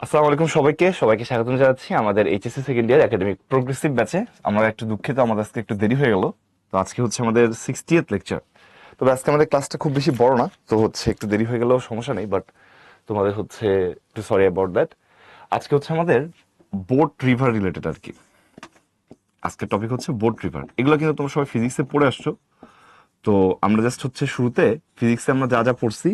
আসসালামু আলাইকুম সবাইকে সবাইকে স্বাগতম জানাচ্ছি আমাদের HSC second year academic progressive ব্যাচে। আমরা একটু দুঃখিত, আমাদের আজকে একটু দেরি হয়ে গেল। তো আজকে হচ্ছে আমাদের 60th লেকচার। তবে আজকে আমাদের ক্লাসটা খুব বেশি বড় না, তো হচ্ছে একটু দেরি হয়ে গেলেও সমস্যা নেই, বাট তোমাদের হচ্ছে একটু সরি অ্যাবাউট দ্যাট। আজকে হচ্ছে আমাদের বোট রিভার রিলেটেড আর কি। আজকের টপিক হচ্ছে বোট রিভার। এগুলো কিন্তু তোমরা সবাই ফিজিক্সে পড়ে আসছো। তো আমরা জাস্ট হচ্ছে শুরুতে ফিজিক্সে আমরা যা যা পড়ছি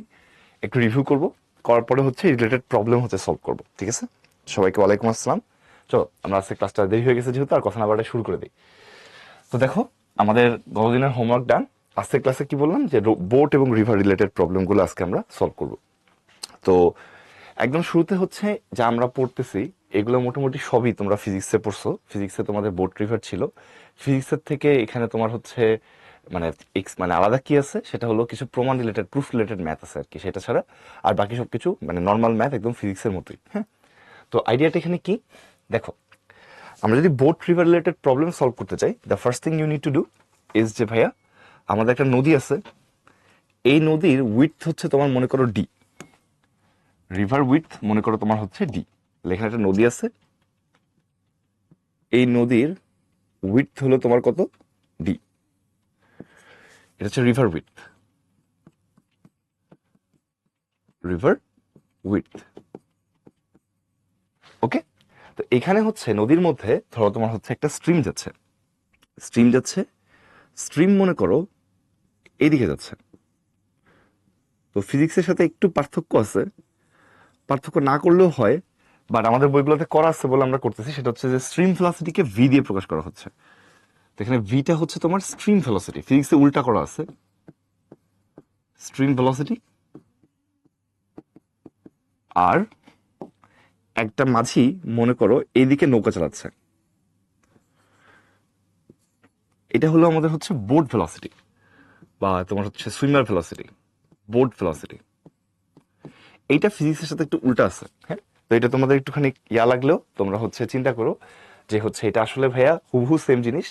একটু রিভিউ করব, করার পরে হচ্ছে রিলেটেড প্রবলেম হচ্ছে সলভ করব, ঠিক আছে? সবাইকে ওয়ালাইকুম আসসালাম। চলো আমরা আজকে ক্লাসটা দেরি হয়ে গেছে যেহেতু আর কথা না বাড়ায় শুরু করে দিই। তো দেখো, আমাদের গতদিনের হোমওয়ার্ক ডান। আজকের ক্লাসে কি বললাম যে বোট এবং রিভার রিলেটেড প্রবলেমগুলো আজকে আমরা সলভ করব। তো একদম শুরুতে হচ্ছে যা আমরা পড়তেছি এগুলো মোটামুটি সবই তোমরা ফিজিক্সে পড়ছো। ফিজিক্সে তোমাদের বোট রিভার ছিল। ফিজিক্সের থেকে এখানে তোমার হচ্ছে মানে মানে আলাদা কি আছে সেটা হলো কিছু প্রমাণ রিলেটেড প্রুফ রিলেটেড ম্যাথ আছে আর কি, সেটা ছাড়া আর বাকি সব কিছু মানে নর্মাল ম্যাথ, একদম ফিজিক্সের মতোই। হ্যাঁ, তো আইডিয়াটা এখানে কি দেখো, আমরা যদি boat river related problem solve করতে চাই, the first thing you need to do is যে ভাইয়া আমাদের একটা নদী আছে, এই নদীর উইডথ হচ্ছে তোমার মনে করো ডি, রিভার উইডথ মনে করো তোমার হচ্ছে ডি। এখানে একটা নদী আছে, এই নদীর উইডথ হলো তোমার কত, ডি। এটা হচ্ছে রিভার উইডথ, রিভার উইডথ। ওকে, তো এখানে হচ্ছে নদীর মধ্যে ধরো তোমার হচ্ছে একটা স্ট্রিম যাচ্ছে, স্ট্রিম যাচ্ছে, স্ট্রিম মনে করো এইদিকে যাচ্ছে। তো ফিজিক্সের সাথে একটু পার্থক্য আছে, পার্থক্য না করলেও হয়, বাট আমাদের বইগুলোতে করা আছে বলে আমরা করতেছি। সেটা হচ্ছে যে স্ট্রিম ভেলোসিটিকে ভি দিয়ে প্রকাশ করা হচ্ছে। তো এখানে ভিটা হচ্ছে তোমার স্ট্রিম ভেলোসিটি, ফিজিক্সে উল্টা করা আছে, স্ট্রিম ভেলোসিটি। আর একটা মাঝি মনে করো এইদিকে নৌকা চালাচ্ছে, এটা হলো আমাদের হচ্ছে বোট ভেলোসিটি বা তোমার হচ্ছে সুইমার ভেলোসিটি, বোট ভেলোসিটি। এইটা ফিজিক্সের সাথে একটু উল্টা আছে। হ্যাঁ, তো এটা তোমাদের একটুখানি ইয়া লাগলেও তোমরা হচ্ছে চিন্তা করো যে হচ্ছে এটা আসলে ভাইয়া হুবহু সেম জিনিস।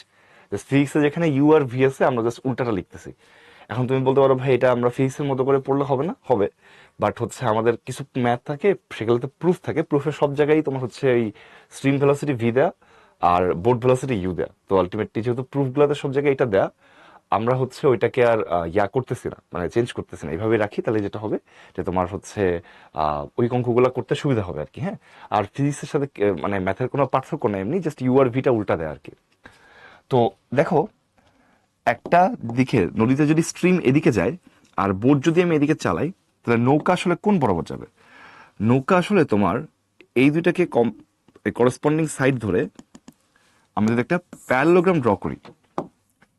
ফিজিক্সে যেখানে ইউ আর ভি আছে আমরা জাস্ট উল্টাটা লিখতেছি। এখন তুমি বলতে পারো ভাই এটা আমরা ফিজিক্সের মতো করে পড়লে হবে না, হবে, বাট হচ্ছে আমাদের কিছু ম্যাথ থাকে সেগুলোতে প্রুফ থাকে, প্রুফের সব জায়গায় তোমার হচ্ছে এই স্ট্রিম ভেলোসিটি ভি দেয়া আর বোট ভেলোসিটি ইউ দেয়া। তো আলটিমেটলি যেহেতু প্রুফগুলোতে সব জায়গায় এটা দেয়া, আমরা হচ্ছে ওইটাকে আর ইয়া করতেছি না, মানে চেঞ্জ করতেছি না, এইভাবে রাখি। তাহলে যেটা হবে যে তোমার হচ্ছে ওই অঙ্কগুলো করতে সুবিধা হবে আর কি। হ্যাঁ, আর ফিজিক্সের সাথে মানে ম্যাথের কোনো পার্থক্য নেই, এমনি জাস্ট ইউ আর ভিটা উল্টা দেয় আর কি। তো দেখো, একটা দিকে নদীতে যদি স্ট্রিম এদিকে যায় আর বোট যদি আমি এদিকে চালাই, তাহলে নৌকা আসলে কোন বরাবর যাবে? নৌকা আসলে তোমার এই দুইটাকে করসপন্ডিং সাইড ধরে আমরা যদি একটা প্যারালোগ্রাম ড্র করি,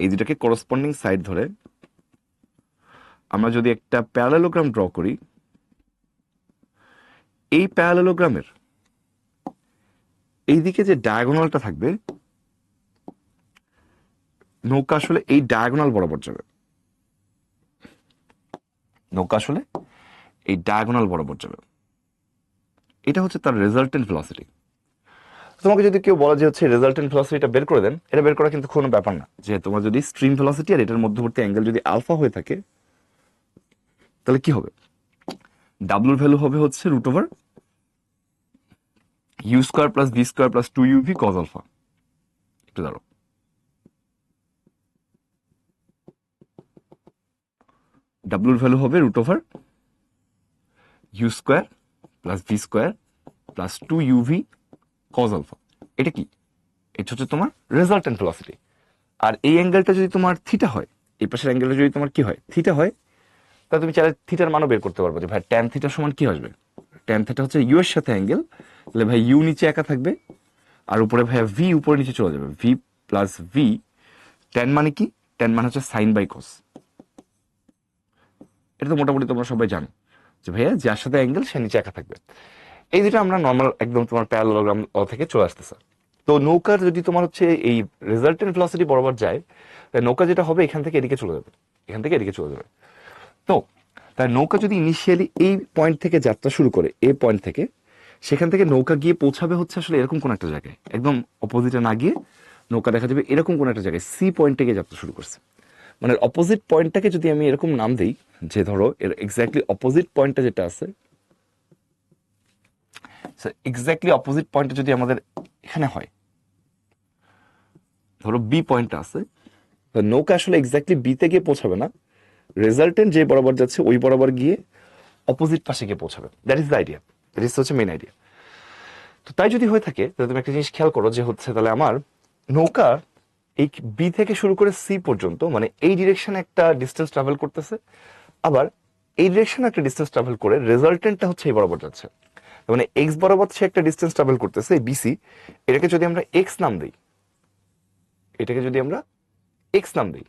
এই দুটাকে করসপন্ডিং সাইড ধরে আমরা যদি একটা প্যারালোগ্রাম ড্র করি, এই প্যারালোগ্রামের এইদিকে যে ডায়াগোনালটা থাকবে, নৌকা আসলে এই ডায়াগোনাল বরাবর যাবে, নৌকা আসলে এই ডায়াগোনাল বরাবর যাবে। এটা হচ্ছে তার রেজাল্টেন্ট ভেলোসিটি। তোমাকে যদি কেউ বলে যে হচ্ছে রেজাল্টেন্ট ভেলোসিটিটা বের করে দেন, এটা বের করা কিন্তু কোনো ব্যাপার না। যে তোমার যদি স্ট্রিম ভেলোসিটি আর এটার মধ্যবর্তী অ্যাঙ্গেল যদি আলফা হয়ে থাকে, তাহলে কি হবে? ডাব্লুর ভ্যালু হবে হচ্ছে root over u square plus V square plus two u v cos alpha. একটু দাঁড়ো, ডাব্লুর ভ্যালু হবে root over u square plus V square plus two u v cos alpha. এটা কি? এটা হচ্ছে তোমার রেজাল্টেন্ট ভেলোসিটি। আর এই অ্যাঙ্গেলটা যদি তোমার থিটা হয়, এই পাশের অ্যাঙ্গেলটা যদি তোমার কি হয়, থিটা হয়, তাহলে তুমি চাইলে থিটার মানও বের করতে পারবো যে ভাই ট্যান থিটার সমান কি আসবে। ট্যান থিটা হচ্ছে ইউ এর সাথে অ্যাঙ্গেল, তাহলে ভাই ইউ নিচে একা থাকবে আর উপরে ভাইয়া ভি উপরে নিচে চলে যাবে, ভি প্লাস ভি। ট্যান মানে কি? ট্যান মানে হচ্ছে সাইন বাই কস। এটা তো মোটামুটি তোমরা সবাই জানো যে ভাইয়া যার সাথে অ্যাঙ্গেল সে নিচে একা থাকবে। এই দুটো আমরা নর্মাল একদম তোমার প্যারালোগ্রাম থেকে চলে আসতেছে। তো নৌকার যদি তোমার হচ্ছে এই রেজাল্টেন্ট ভেলোসিটি বরাবর যায়, তাই নৌকা যেটা হবে এখান থেকে এদিকে চলে যাবে, এখান থেকে এদিকে চলে যাবে। তো তাই নৌকা যদি ইনিশিয়ালি এই পয়েন্ট থেকে যাত্রা শুরু করে, এ পয়েন্ট থেকে, সেখান থেকে নৌকা গিয়ে পৌঁছাবে হচ্ছে আসলে এরকম কোন একটা জায়গায়, একদম অপোজিটে না গিয়ে নৌকা দেখা যাবে এরকম কোন একটা জায়গায় সি পয়েন্ট থেকে যাত্রা শুরু করছে। মানে অপোজিট পয়েন্টটাকে যদি আমি এরকম নাম দিই যে ধরো এর এক্স্যাক্টলি অপোজিট পয়েন্টটা যেটা আছে, এক্স্যাক্টলি অপোজিট পয়েন্টে যদি আমাদের এখানে হয়, ধরো বি পয়েন্টটা আছে, তো নৌকা আসলে এক্স্যাক্টলি বিতে গিয়ে পৌঁছাবে না, রেজাল্টেন্ট যে বরাবর যাচ্ছে ওই বরাবর গিয়ে অপোজিট পাশে গিয়ে পৌঁছাবে। That is the idea, that is হচ্ছে মেইন আইডিয়া। তো তাই যদি হয়ে থাকে তাহলে তুমি একটা জিনিস খেয়াল করো যে হচ্ছে তাহলে আমার নৌকা এই বি থেকে শুরু করে সি পর্যন্ত মানে এই ডিরেকশনে একটা ডিস্টেন্স ট্রাভেল করতেছে, আবার এই ডিরেকশনে একটা ডিস্টেন্স ট্রাভেল করে রেজাল্টেন্টটা হচ্ছে এই বরাবর যাচ্ছে। মানে এক্স বরাবর সে একটা ডিস্টেন্স ট্রাভেল করতেছে বিসি, এটাকে যদি আমরা এক্স নাম দিই, এটাকে যদি আমরা এক্স নাম দিই,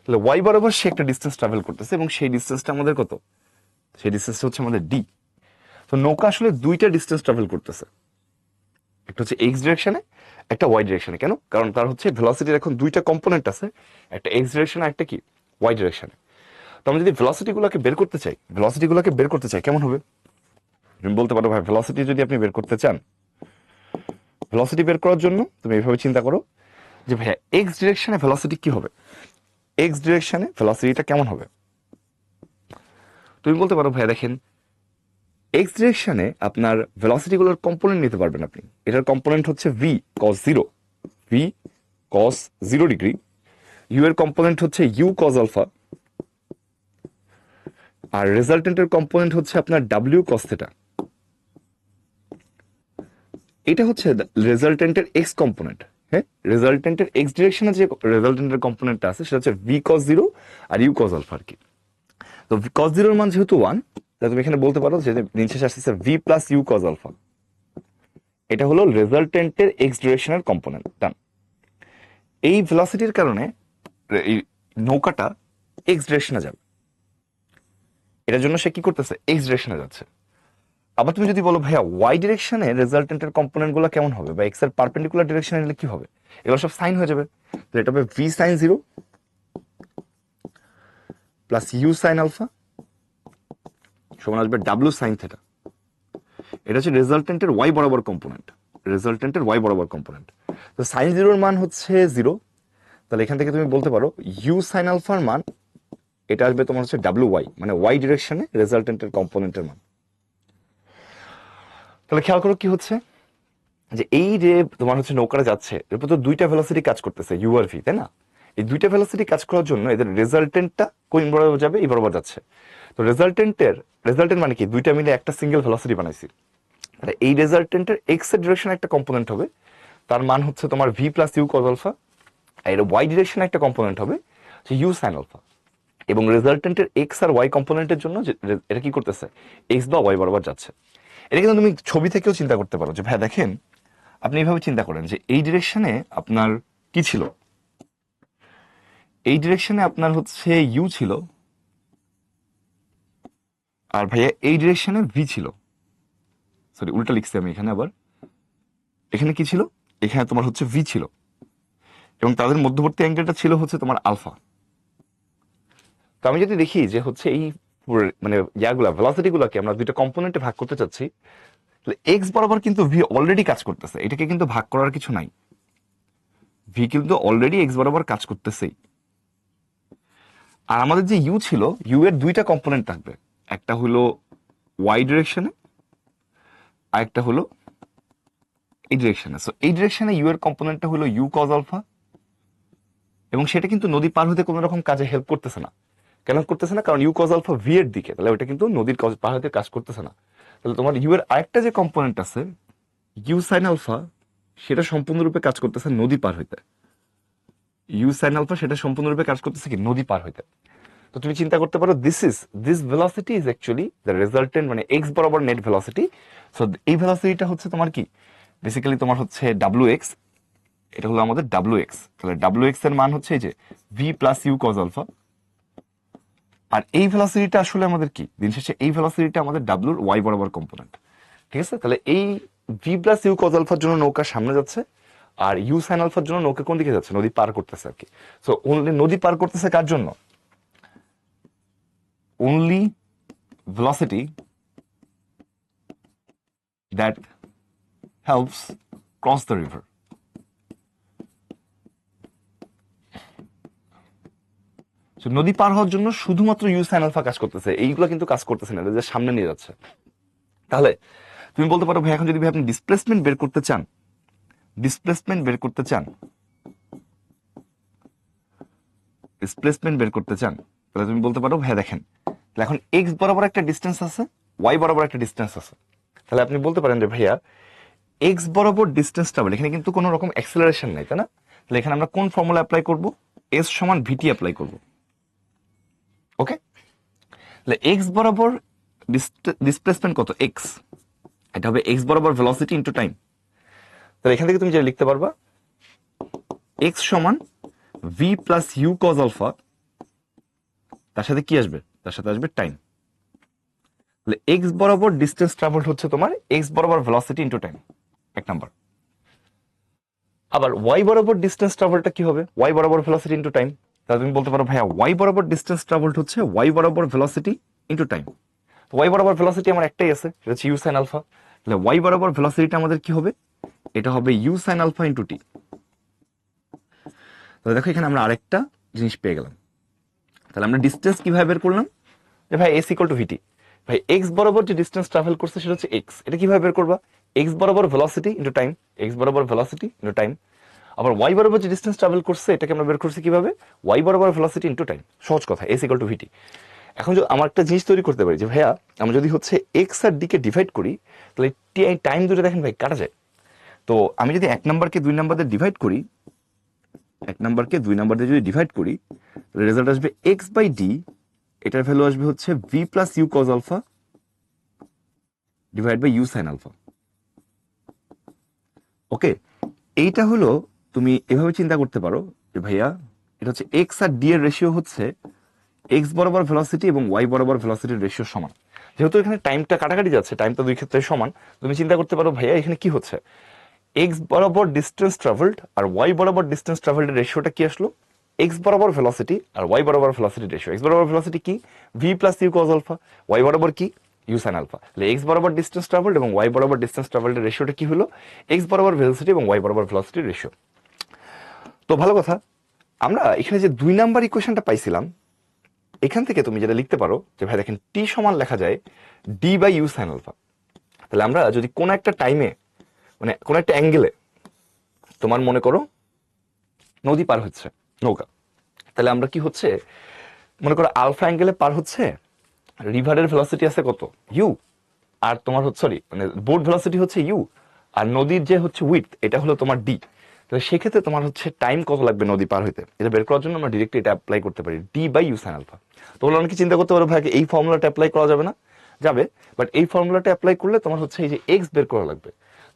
তাহলে ওয়াই বরাবর সে একটা ডিস্টেন্স ট্রাভেল করতেছে এবং সেই ডিস্টেন্সটা আমাদের কত, সেই ডিস্টেন্সটা হচ্ছে আমাদের ডি। তো নৌকা আসলে দুইটা ডিস্টেন্স ট্রাভেল করতেছে, একটা হচ্ছে এক্স ডিরেকশনে, একটা ওয়াই ডিরেকশনে। কেন? কারণ তার হচ্ছে ভেলোসিটির এখন দুইটা কম্পোনেন্ট আছে, একটা এক্স ডিরেকশনে, একটা কি ওয়াই ডিরেকশনে। তো আমরা যদি ভেলোসিটিগুলোকে বের করতে চাই, ভেলোসিটিগুলোকে বের করতে চাই কেমন হবে? তুমি বলতে পারো ভাই ভেলোসিটি যদি আপনি বের করতে চান, ভেলোসিটি বের করার জন্য তুমি এইভাবে চিন্তা করো যে ভাইয়া এক্স ডিরেকশনে ভেলোসিটি কি হবে, এক্স ডিরেকশনে ভেলোসিটিটা কেমন হবে। তুমি বলতে পারো ভাইয়া দেখেন এক্স ডিরেকশনে আপনার ভেলোসিটিগুলোর কম্পোনেন্ট নিতে পারবেন আপনি। এটার কম্পোনেন্ট হচ্ছে V cos zero, V cos 0 degree, U এর কম্পোনেন্ট হচ্ছে ইউ কস আলফা, আর রেজাল্টেন্টের কম্পোনেন্ট হচ্ছে আপনার ডাব্লিউ কস থেটা। এটা হচ্ছে রেজাল্টেন্টের এক্স কম্পোনেন্ট। হ্যাঁ, রেজাল্টেন্টের এক্স ডিরেকশনে যে রেজাল্টেন্টের কম্পোনেন্টটা আছে সেটা হচ্ছে ভি কস জিরো আর ইউ কস আলফা আর কি। তো কস জিরোর মান যেহেতু 1, তাহলে তুমি এখানে বলতে পারো যে দিন শেষে আসতেছে v plus u cos alpha. এটা হলো রেজাল্টেন্টের এক্স ডিরেকশনের কম্পোনেন্ট। ডান। এই ভেলোসিটির কারণে এই নৌকাটা এক্স ডিরেকশনে যাবে, এটার জন্য সে কি করতেছে, এক্স ডিরেকশনে যাচ্ছে। আবার তুমি যদি বলো ভাইয়া ওয়াই ডিরেকশনে রেজাল্টেন্টের কম্পোনেন্ট গুলো কেমন হবে বা এক্স এর পারপেন্ডিকুলার ডিরেকশনে নিলে কি হবে, এগুলো সব সাইন হয়ে যাবে। তো এটা হবে v sine zero plus u sine alpha সমান আসবে ডাব্লিউ সাইন থেটা। এটা হচ্ছে রেজাল্টেন্টের ওয়াই বরাবর কম্পোনেন্ট, রেজাল্টেন্টের ওয়াই বরাবর কম্পোনেন্ট। তো সাইন জিরোর মান হচ্ছে 0, তাহলে এখান থেকে তুমি বলতে পারো ইউ সাইন আলফার মান এটা আসবে তোমার হচ্ছে ডাব্লিউ ওয়াই, মানে ওয়াই ডিরেকশনে রেজাল্টেন্টের কম্পোনেন্টের মান। তাহলে খেয়াল করো কি হচ্ছে যে এই যে তোমার হচ্ছে নৌকাটা যাচ্ছে এরপর তো দুইটা ভেলোসিটি কাজ করতেছে ইউ আর ভি, তাই না? এই দুইটা ভেলোসিটি কাজ করার জন্য এদের রেজাল্টেন্টটা কোন বরাবর যাবে, এই বরাবর যাচ্ছে। তো রেজাল্টেন্ট মানে কি, দুইটা মিলে একটা সিঙ্গেল ভেলোসিটি বানাইছি। তাহলে এই রেজাল্টেন্টের এক্স এর ডিরেকশনে একটা কম্পোনেন্ট হবে, তার মান হচ্ছে তোমার V plus you cos alpha, আর এর ওয়াই ডিরেকশনে একটা কম্পোনেন্ট হবে ইউ সাইন আলফা। এবং রেজাল্টেন্টের এক্স আর ওয়াই কম্পোনেন্টের জন্য এটা কি করতেছে, এক্স বা ওয়াই বরাবর যাচ্ছে। এটা কিন্তু তুমি ছবি থেকেও চিন্তা করতে পারো যে ভাই দেখেন আপনি এইভাবে চিন্তা করেন যে এই ডিরেকশনে আপনার কি ছিল, এই ডিরেকশনে আপনার হচ্ছে ইউ ছিল, আর ভাইয়া এই ডিরেকশনে ভি ছিল। সরি উল্টা লিখছি আমি এখানে, আবার এখানে কি ছিল, এখানে তোমার হচ্ছে ভি ছিল এবং তাদের মধ্যবর্তী অ্যাঙ্গেলটা ছিল হচ্ছে তোমার আলফা। তো আমি যদি দেখি যে হচ্ছে এই মানে ইয়াগুলা ভেলোসিটি গুলাকে আমরা দুইটা কম্পোনেন্টে ভাগ করতে চাচ্ছি, তাহলে এক্স বরাবর কিন্তু ভি অলরেডি কাজ করতেছে, এটাকে কিন্তু ভাগ করার কিছু নাই, ভি কিন্তু অলরেডি এক্স বরাবর কাজ করতেছেই। আর আমাদের যে ইউ ছিল, ইউ এর দুইটা কম্পোনেন্ট থাকবে, একটা হলো ওয়াই ডিরেকশনে আর একটা হলো এই ডিরেকশনে। সো এই ডিরেকশনে ইউ এর কম্পোনেন্টটা হলো ইউ কজ আলফা, এবং সেটা কিন্তু নদী পার হতে কোনো রকম কাজে হেল্প করতেছে না। কেন করতেছে না? কারণ ইউ কজ আলফা ভি এর দিকে, তাহলে ওটা কিন্তু নদীর পার হতে কাজ করতেছে না। তাহলে তোমার ইউ এর আরেকটা যে কম্পোনেন্ট আছে ইউ সাইন আলফা, সেটা সম্পূর্ণরূপে কাজ করতেছে নদী পার হইতে। ইউ সাইন আলফা সেটা সম্পূর্ণরূপে কাজ করতেছে কি, নদী পার হইতে। তো তুমি চিন্তা করতে পারো this velocity is actually the resultant, মানে এক্স বরাবর নেট ভেলোসিটি। সো এই ভেলোসিটিটা হচ্ছে তোমার কি, বেসিক্যালি তোমার হচ্ছে ডাব্লিউ এক্স, এটা হলো আমাদের ডাব্লিউ এক্স। তাহলে ডাব্লিউ এক্স এর মান হচ্ছে এই যে V plus you cos alpha. আর এই ভেলোসিটিটা আসলে আমাদের কি, দিন শেষে এই ভেলোসিটিটা আমাদের ডাব্লিউর ওয়াই বরাবর কম্পোনেন্ট। ঠিক আছে, তাহলে এই ভি প্লাস ইউ কজ আলফার জন্য নৌকা সামনে যাচ্ছে, আর ইউ সাইন আলফার জন্য নৌকা কোন দিকে যাচ্ছে, নদী পার করতেছে আর কি। সো ওনলি নদী পার করতেছে কার জন্য, only velocity that helps cross the river. নদী পার হওয়ার জন্য শুধুমাত্র ইউ সাইন আলফা কাজ করতেছে, এইগুলো কিন্তু কাজ করতেছে না, যে সামনে নিয়ে যাচ্ছে। তাহলে তুমি বলতে পারো ভাই এখন যদি ভাই আপনি ডিসপ্লেসমেন্ট বের করতে চান, ডিসপ্লেসমেন্ট বের করতে চান, ডিসপ্লেসমেন্ট বের করতে চান, তাহলে তুমি বলতে পারো ভাই দেখেন তাহলে এখন এক্স বরাবর একটা ডিস্টেন্স আছে, ওয়াই বরাবর একটা ডিস্টেন্স আছে, তাহলে আপনি বলতে পারেন যে ভাইয়া এক্স বরাবর ডিস্টেন্স ট্রাভেল, এখানে কিন্তু কোনো রকম অ্যাক্সেলারেশন নাই, তাই না? তাহলে এখানে আমরা কোন ফর্মুলা অ্যাপ্লাই করব? এস সমান ভিটি অ্যাপ্লাই করব। ওকে, তাহলে এক্স বরাবর ডিসপ্লেসমেন্ট কত? এক্স, এটা হবে এক্স বরাবর ভেলোসিটি ইনটু টাইম। তাহলে এখান থেকে তুমি যেটা লিখতে পারবা এক্স সমান v plus you cos alpha, তার সাথে কি আসবে? তার সাথে আসবে টাইম। তাহলে এক্স বরাবর ডিস্টেন্স ট্রাভেলড হচ্ছে তোমার এক্স বরাবর ভেলোসিটি ইনটু টাইম, এক নাম্বার। আবার ওয়াই বরাবর ডিস্টেন্স ট্রাভেলটা কি হবে? ওয়াই বরাবর ভেলোসিটি ইনটু টাইম। তাহলে তুমি বলতে পারো ভাইয়া ওয়াই বরাবর ডিস্টেন্স ট্রাভেলড হচ্ছে ওয়াই বরাবর ভেলোসিটি ইনটু টাইম। ওয়াই বরাবর ভেলোসিটি আমার একটাই আছে, এটা হচ্ছে ইউ সাইন আলফা। তাহলে ওয়াই বরাবর ভেলোসিটিটা আমাদের কি হবে? এটা হবে u sine alpha into t. তাহলে দেখো এখানে আমরা আরেকটা জিনিস পেয়ে গেলাম। তাহলে আমরা ডিস্টেন্স কিভাবে বের করলাম? যে ভাই এস ইকুয়াল টু ভিটি, ভাই এক্স বরাবর যে ডিস্টেন্স ট্রাভেল করছে সেটা হচ্ছে এক্স, এটা কিভাবে বের করবা? এক্স বরাবর ভেলোসিটি ইনটু টাইম, এক্স বরাবর ভেলোসিটি ইনটু টাইম। আবার ওয়াই বরাবর যে ডিস্টেন্স ট্রাভেল করছে এটাকে আমরা বের করছি কিভাবে? ওয়াই বরাবর ভেলোসিটি ইনটু টাইম। সহজ কথা, এস ইকুয়াল টু ভিটি। এখন যদি আমার একটা জিনিস তৈরি করতে পারি যে ভাইয়া আমরা যদি হচ্ছে এক্স আর ডি কে ডিভাইড করি, তাহলে টাইম দুটো দেখেন ভাই কাটা যায়। তো আমি যদি এক নাম্বারকে দুই নাম্বার দিয়ে ডিভাইড করি, এক নাম্বারকে দুই নাম্বার দিয়ে যদি ডিভাইড করি, তাহলে রেজাল্ট আসবে এক্স বাই ডি, এটার ভ্যালু আসবে হচ্ছে V plus you cos alpha divide by you sine alpha. Okay, এইটা হলো তুমি এভাবে চিন্তা করতে পারো যে ভাইয়া এটা হচ্ছে এক্স আর ডি এর রেশিও হচ্ছে এক্স বরাবর ভেলোসিটি এবং ওয়াই বরাবর ভেলোসিটির রেশিও সমান। যেহেতু এখানে টাইমটা কাটাকাটি যাচ্ছে, টাইমটা দুই ক্ষেত্রে সমান, তুমি চিন্তা করতে পারো ভাইয়া এখানে কি হচ্ছে? এক্স বরাবর ডিস্টেন্স ট্রাভেলড আর ওয়াই বরাবর ডিস্টেন্স ট্রাভেলড রেশিওটা কি আসলো? এক্স বরাবর ভেলোসিটি আর ওয়াই বরাবর ভেলোসিটি রেশিও। এক্স বরাবর ভেলোসিটি কি? V plus you cos alpha. Y বরাবর কি? U sine alpha. তাহলে এক্স বরাবর ডিস্টেন্স ট্রাভেলড এবং ওয়াই বরাবর ডিস্টেন্স ট্রাভেলড রেশিওটা কি হলো? এক্স বরাবর ভেলোসিটি এবং ওয়াই বরাবর ভেলোসিটির রেশিও। তো ভালো কথা, আমরা এখানে যে দুই নাম্বার ইকুয়েশনটা পাইছিলাম, এখান থেকে তুমি যেটা লিখতে পারো যে ভাই দেখেন টি সমান লেখা যায় d by you sine alpha. তাহলে আমরা যদি কোনো একটা টাইমে মানে কোনো একটা অ্যাঙ্গেলে তোমার মনে করো নদী পার হচ্ছে নৌকা, তাহলে আমরা কি হচ্ছে মনে করো আলফা অ্যাঙ্গেলে পার হচ্ছে, রিভারের ভেলোসিটি আছে কত? ইউ। আর তোমার হচ্ছে সরি মানে বোট ভেলোসিটি হচ্ছে ইউ, আর নদীর যে হচ্ছে উইথ এটা হলো তোমার ডি। তাহলে সেক্ষেত্রে তোমার হচ্ছে টাইম কত লাগবে নদী পার হইতে, এটা বের করার জন্য আমরা ডিরেক্টলি এটা অ্যাপ্লাই করতে পারি d by you sine alpha. তো অনেকে চিন্তা করতে পারো ভাই এই ফর্মুলাটা অ্যাপ্লাই করা যাবে না? যাবে, বাট এই ফর্মুলাটা অ্যাপ্লাই করলে তোমার হচ্ছে এই যে এক্স বের করা লাগবে।